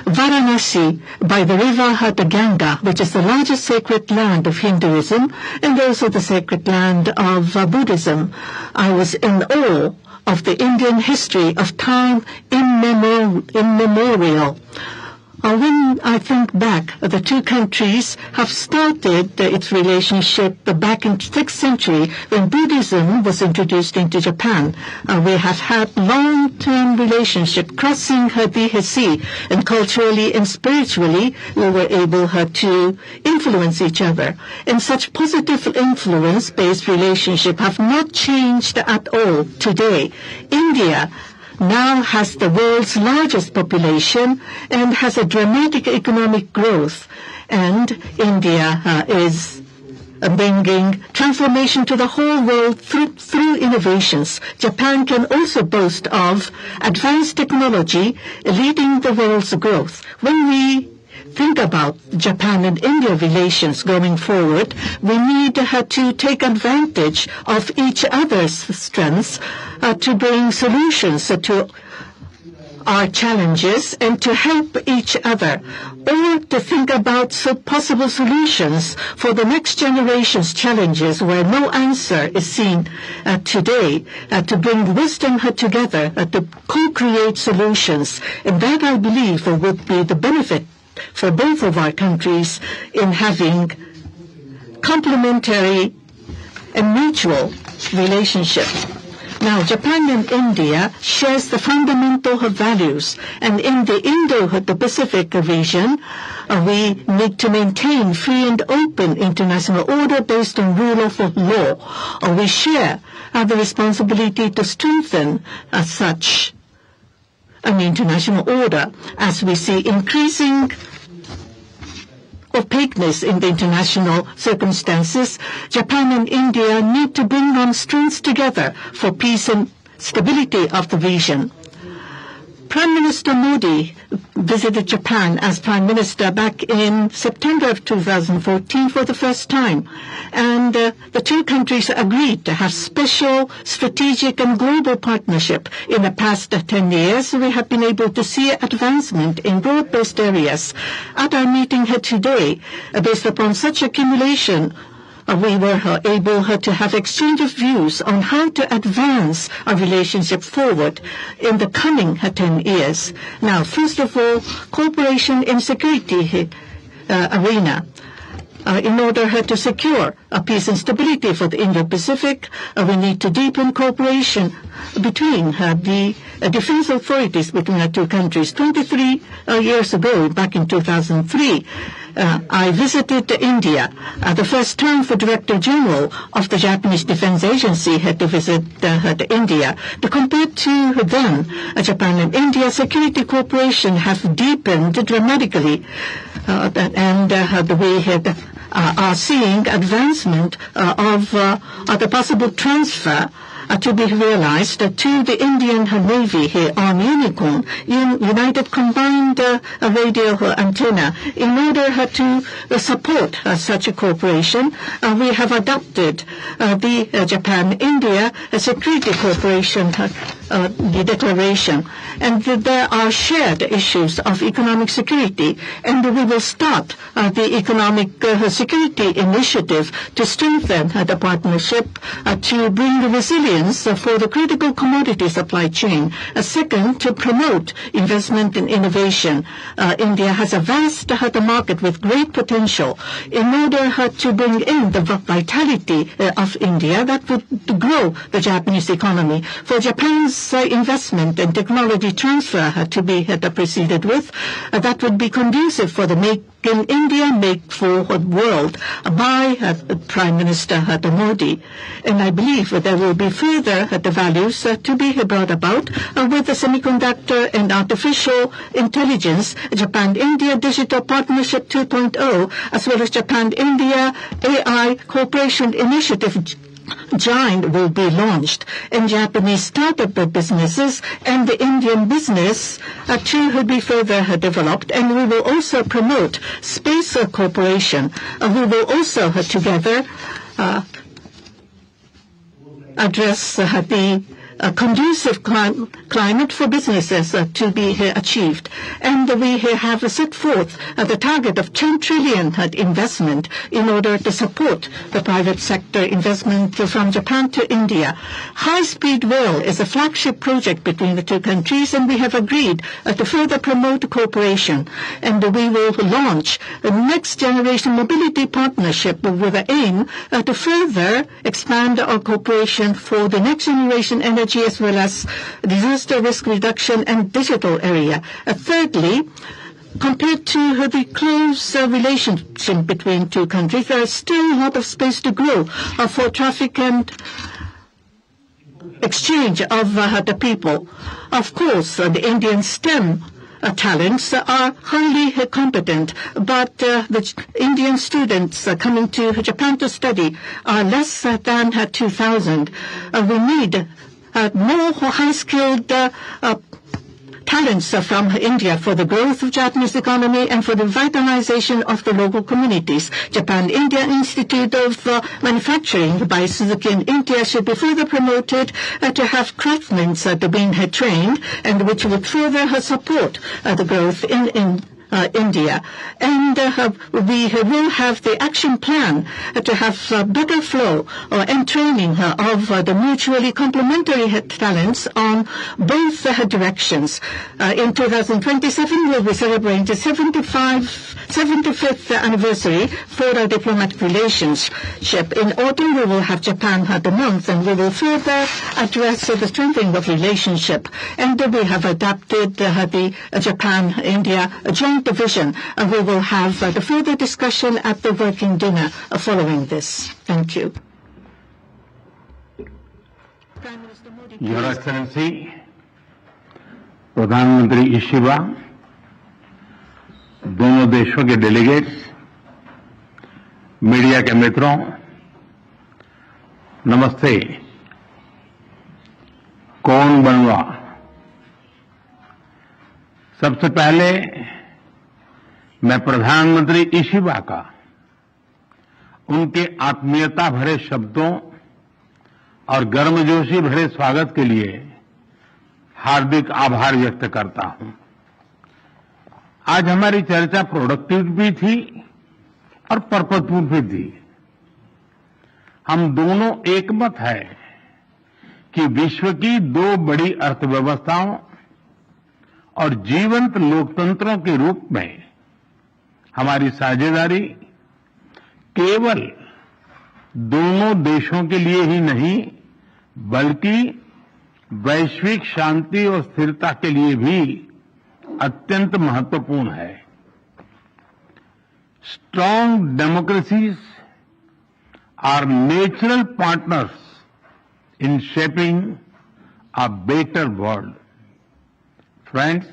Varanasi by the river Ganga, which is the largest sacred land of Hinduism and also the sacred land of Buddhism. I was in awe of the Indian history of time immemorial. When I think back, the two countries have started its relationship back in the 6th century when Buddhism was introduced into Japan. We have had long-term relationship crossing the sea, and culturally and spiritually we were able to influence each other. And such positive influence-based relationship have not changed at all today. India now has the world's largest population and has a dramatic economic growth. And India is bringing transformation to the whole world through innovations. Japan can also boast of advanced technology leading the world's growth. When we think about Japan and India relations going forward, we need to take advantage of each other's strengths to bring solutions to our challenges and to help each other, or to think about possible solutions for the next generation's challenges where no answer is seen today, to bring wisdom together, to co-create solutions. And that, I believe, would be the benefit for both of our countries in having complementary and mutual relationship. Now, Japan and India shares the fundamental values, and in the Indo-Pacific region, we need to maintain free and open international order based on rule of law. We share the responsibility to strengthen such an international order as we see increasing opaqueness in the international circumstances. Japan and India need to bring on strengths together for peace and stability of the region. Prime Minister Modi visited Japan as Prime Minister back in September of 2014 for the first time, and the two countries agreed to have special strategic and global partnership. In the past 10 years, we have been able to see advancement in broad-based areas. At our meeting here today, based upon such accumulation, we were able to have exchange of views on how to advance our relationship forward in the coming 10 years. Now, first of all, cooperation in security arena. In order to secure peace and stability for the Indo-Pacific, we need to deepen cooperation between the defense authorities between our two countries. 23 years ago, back in 2003, I visited India, the first time for Director General of the Japanese Defense Agency had to visit India. Compared to then, Japan and India security cooperation have deepened dramatically, and we are seeing advancement of the possible transfer to be realized to the Indian Navy here on Unicorn, United Combined Radio Antenna. In order to support such a cooperation, we have adopted the Japan-India Security Cooperation the declaration, and there are shared issues of economic security, and we will start the economic security initiative to strengthen the partnership to bring resilience for the critical commodity supply chain. Second, to promote investment and innovation. India has a vast market with great potential. In order to bring in the vitality of India, that would grow the Japanese economy. For Japan's investment and technology transfer to be proceeded with, that would be conducive for the Make in India, Make for the World by Prime Minister Modi. And I believe there will be further the values to be brought about with the semiconductor and artificial intelligence, Japan-India Digital Partnership 2.0, as well as Japan-India AI Cooperation Initiative Giant will be launched, and Japanese startup businesses and the Indian business too will be further developed, and we will also promote space cooperation. We will also together address the conducive climate for businesses to be achieved. And we have set forth the target of 10 trillion investment in order to support the private sector investment from Japan to India. High-speed rail is a flagship project between the two countries, and we have agreed to further promote cooperation. And we will launch a next-generation mobility partnership with the aim to further expand our cooperation for the next-generation energy as well as disaster risk reduction and digital area. Thirdly, compared to the close relationship between two countries, there is still a lot of space to grow for traffic and exchange of the people. Of course, the Indian STEM talents are highly competent, but the Indian students coming to Japan to study are less than 2,000. We need more high-skilled talents from India for the growth of Japanese economy and for the vitalization of the local communities. Japan-India Institute of Manufacturing by Suzuki in India should be further promoted to have craftsmen being trained, and which would further support the growth in India. And we will have the action plan to have better flow and training of the mutually complementary talents on both directions. In 2027, we'll be celebrating the 75th anniversary for our diplomatic relationship. In autumn, we will have Japan the month, and we will further address the strengthening of relationship. And we have adopted the Japan-India joint division. We will have the further discussion at the working dinner following this. Thank you. Your Excellency, प्रधानमंत्री Ishiba, दोनों देशों के delegates, media के मित्रों, नमस्ते। कौन बनवा? सबसे पहले मैं प्रधानमंत्री इशिबा का उनके आत्मीयता भरे शब्दों और गर्मजोशी भरे स्वागत के लिए हार्दिक आभार व्यक्त करता हूं। आज हमारी चर्चा प्रोडक्टिव भी थी और पर्पजफुल भी थी। हम दोनों एकमत है कि विश्व की दो बड़ी अर्थव्यवस्थाओं और जीवंत लोकतंत्रों के रूप में हमारी साझेदारी केवल दोनों देशों के लिए ही नहीं, बल्कि वैश्विक शांति और स्थिरता के लिए भी अत्यंत महत्वपूर्ण है। Strong democracies are natural partners in shaping a better world. Friends,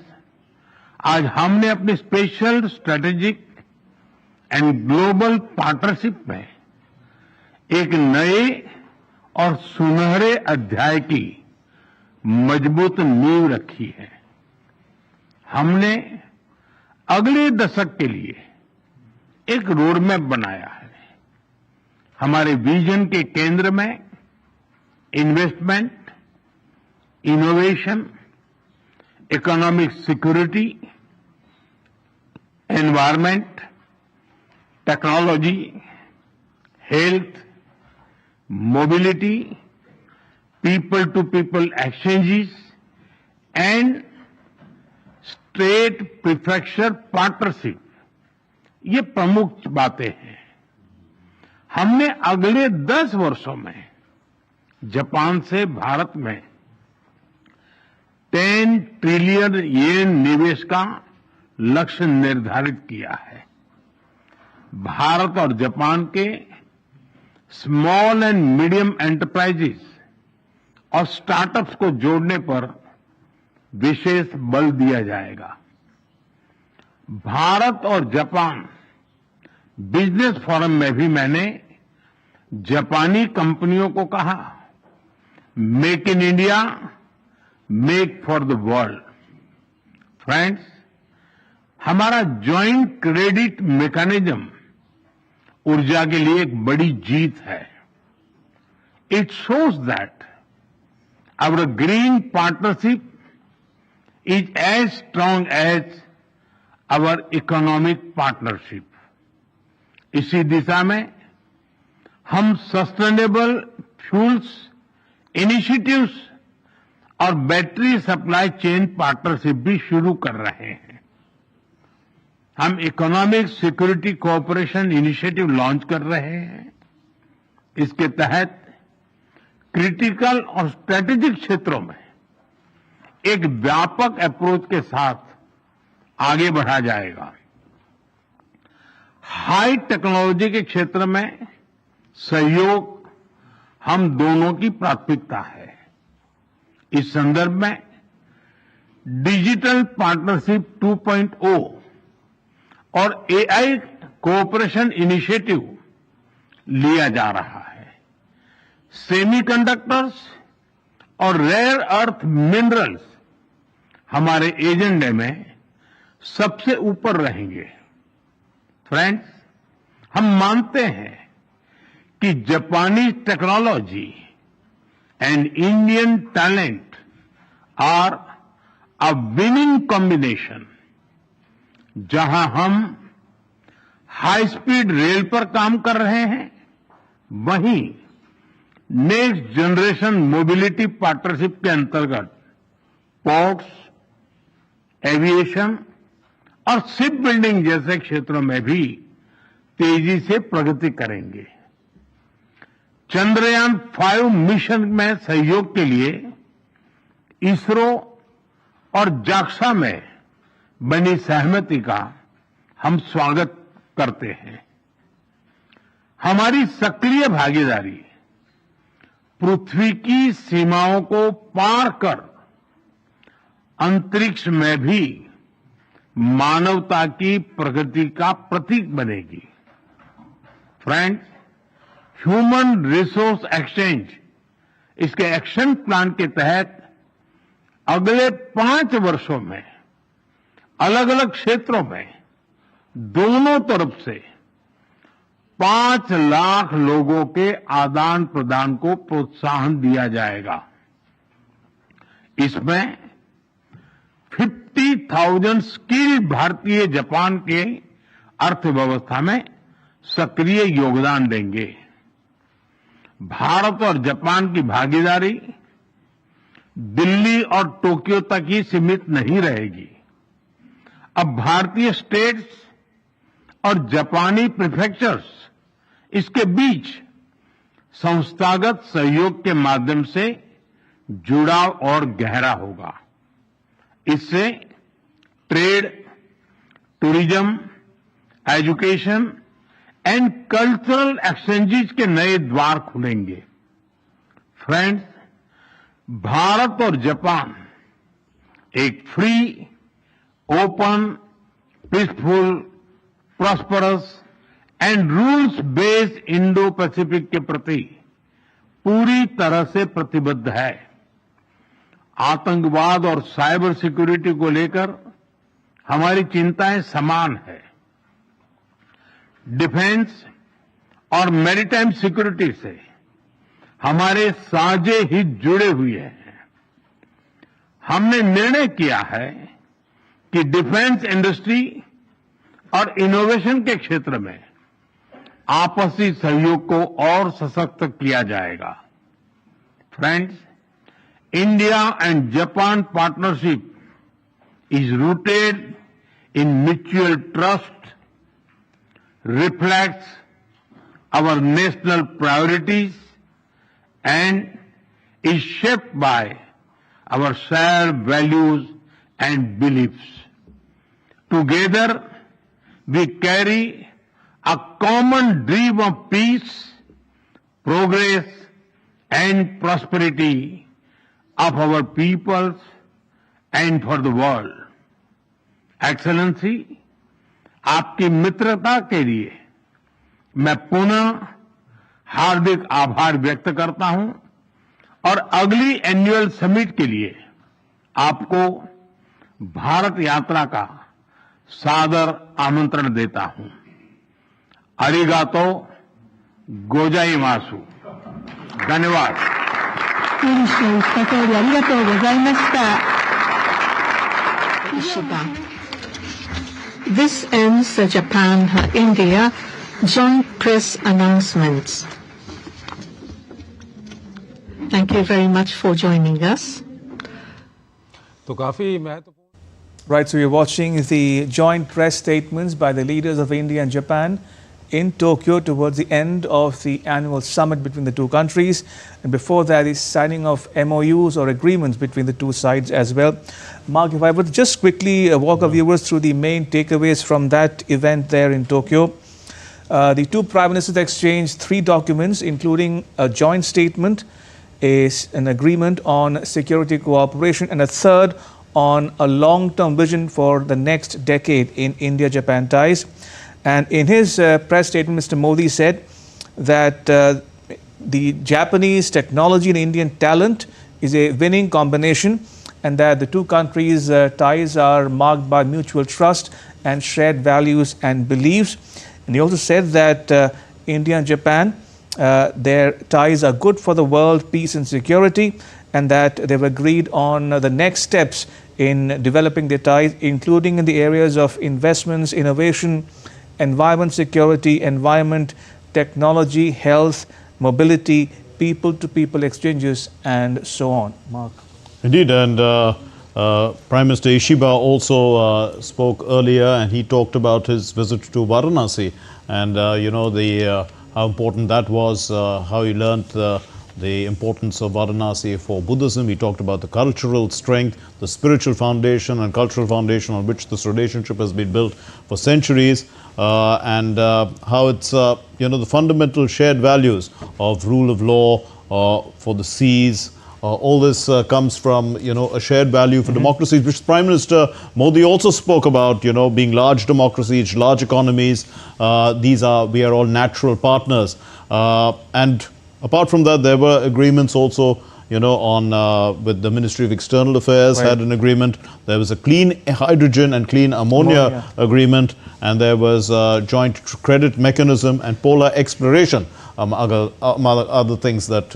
आज हमने अपनी special strategic and global partnership में एक नए और सुनहरे अध्याय की मजबूत नींव रखी है। हमने अगले दशक के लिए एक रोड मैप बनाया है। हमारे विजन के केंद्र में investment, innovation, economic security, environment, technology, health, mobility, people to people exchanges and state prefecture partnership, ये प्रमुख बातें हैं। हमने अगले 10 वर्षों में जापान से भारत में 10 ट्रिलियन येन निवेश का लक्ष्य निर्धारित किया है। भारत और जापान के स्मॉल एंड मीडियम एंटरप्राइजेस और स्टार्टअप्स को जोड़ने पर विशेष बल दिया जाएगा। भारत और जापान बिजनेस फोरम में भी मैंने जापानी कंपनियों को कहा, make in India, make for the world. Friends, हमारा ज्वाइंट क्रेडिट मैकेनिज्म ऊर्जा के लिए एक बड़ी जीत है। It shows that our green partnership is as strong as our economic partnership. इसी दिशा में हम सस्टेनेबल फ्यूल्स इनिशिएटिव्स और बैटरी सप्लाई चेन पार्टनरशिप भी शुरू कर रहे हैं। हम economic security cooperation initiative launch कर रहे हैं। इसके तहत क्रिटिकल और स्ट्रेटेजिक क्षेत्रों में एक व्यापक अप्रोच के साथ आगे बढ़ा जाएगा। हाई टेक्नोलॉजी के क्षेत्र में सहयोग हम दोनों की प्राथमिकता है। इस संदर्भ में डिजिटल पार्टनरशिप 2.0 और एआई कोऑपरेशन इनिशिएटिव लिया जा रहा है। सेमीकंडक्टर्स और रेयर अर्थ मिनरल्स हमारे एजेंडे में सबसे ऊपर रहेंगे। फ्रेंड्स, हम मानते हैं कि जापानी technology and Indian talent are a winning combination. जहां हम हाई स्पीड रेल पर काम कर रहे हैं, वहीं नेक्स्ट जनरेशन मोबिलिटी पार्टनरशिप के अंतर्गत पोर्ट्स, एविएशन और शिप बिल्डिंग जैसे क्षेत्रों में भी तेजी से प्रगति करेंगे। चंद्रयान 5 मिशन में सहयोग के लिए इसरो और जाक्सा में बनी सहमति का हम स्वागत करते हैं। हमारी सक्रिय भागीदारी पृथ्वी की सीमाओं को पार कर अंतरिक्ष में भी मानवता की प्रगति का प्रतीक बनेगी। फ्रेंड्स, ह्यूमन रिसोर्स एक्सचेंज, इसके एक्शन प्लान के तहत अगले 5 वर्षों में अलग अलग क्षेत्रों में दोनों तरफ से 5 लाख लोगों के आदान प्रदान को प्रोत्साहन दिया जाएगा। इसमें 50,000 स्किल्ड भारतीय जापान के अर्थव्यवस्था में सक्रिय योगदान देंगे। भारत और जापान की भागीदारी दिल्ली और टोक्यो तक ही सीमित नहीं रहेगी। अब भारतीय स्टेट्स और जापानी प्रीफेक्चर्स, इसके बीच संस्थागत सहयोग के माध्यम से जुड़ाव और गहरा होगा। इससे trade, tourism, education and cultural exchanges के नए द्वार खुलेंगे। फ्रेंड्स, भारत और जापान एक free, open, peaceful, prosperous and rules based Indo Pacific के प्रति पूरी तरह से प्रतिबद्ध है। आतंकवाद और साइबर सिक्योरिटी को लेकर हमारी चिंताएं समान है। डिफेंस और मैरीटाइम सिक्योरिटी से हमारे साझे हित जुड़े हुए हैं। हमने निर्णय किया है कि डिफेंस इंडस्ट्री और इनोवेशन के क्षेत्र में आपसी सहयोग को और सशक्त किया जाएगा। Friends, India and Japan partnership is rooted in mutual trust, reflects our national priorities, and is shaped by our shared values and beliefs. Together, we carry a common dream of peace, progress, and prosperity of our peoples and for the world. Excellency, आपकी मित्रता के लिए मैं पुनः हार्दिक आभार व्यक्त करता हूं और अगली एनुअल समिट के लिए आपको भारत यात्रा का सादर आमंत्रण देता हूं। अरिगातो गोजाइमासु। धन्यवाद। This ends the Japan-India joint press announcements. Thank you very much for joining us. Right, so you're watching the joint press statements by the leaders of India and Japan in Tokyo towards the end of the annual summit between the two countries. And before that, the signing of MoUs or agreements between the two sides as well. Mark, if I would just quickly walk our viewers through the main takeaways from that event there in Tokyo. The two prime ministers exchanged 3 documents, including a joint statement, an agreement on security cooperation, and a third on a long-term vision for the next decade in India-Japan ties. And in his press statement, Mr. Modi said that the Japanese technology and Indian talent is a winning combination, and that the two countries' ties are marked by mutual trust and shared values and beliefs. And he also said that India and Japan, their ties are good for the world, peace and security, and that they've agreed on the next steps in developing their ties, including in the areas of investments, innovation, environment security, environment, technology, health, mobility, people-to-people exchanges, and so on. Mark. Indeed, and Prime Minister Ishiba also spoke earlier, and he talked about his visit to Varanasi, and you know how important that was, how he learnt the importance of Varanasi for Buddhism. He talked about the cultural strength, the spiritual foundation and cultural foundation on which this relationship has been built for centuries, and how it's the fundamental shared values of rule of law for the seas. All this comes from a shared value for democracies, which Prime Minister Modi also spoke about. Being large democracies, large economies. We are all natural partners, and apart from that, there were agreements also, on with the Ministry of External Affairs had an agreement. There was a clean hydrogen and clean ammonia agreement, and there was a joint credit mechanism and polar exploration, other things that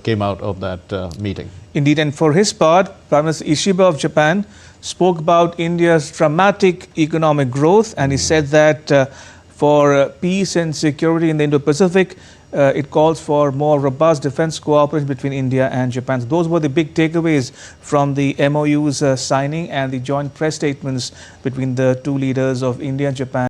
came out of that meeting. Indeed, and for his part, Prime Minister Ishiba of Japan spoke about India's dramatic economic growth, and he said that for peace and security in the Indo-Pacific, it calls for more robust defense cooperation between India and Japan. So those were the big takeaways from the MoUs signing and the joint press statements between the two leaders of India and Japan.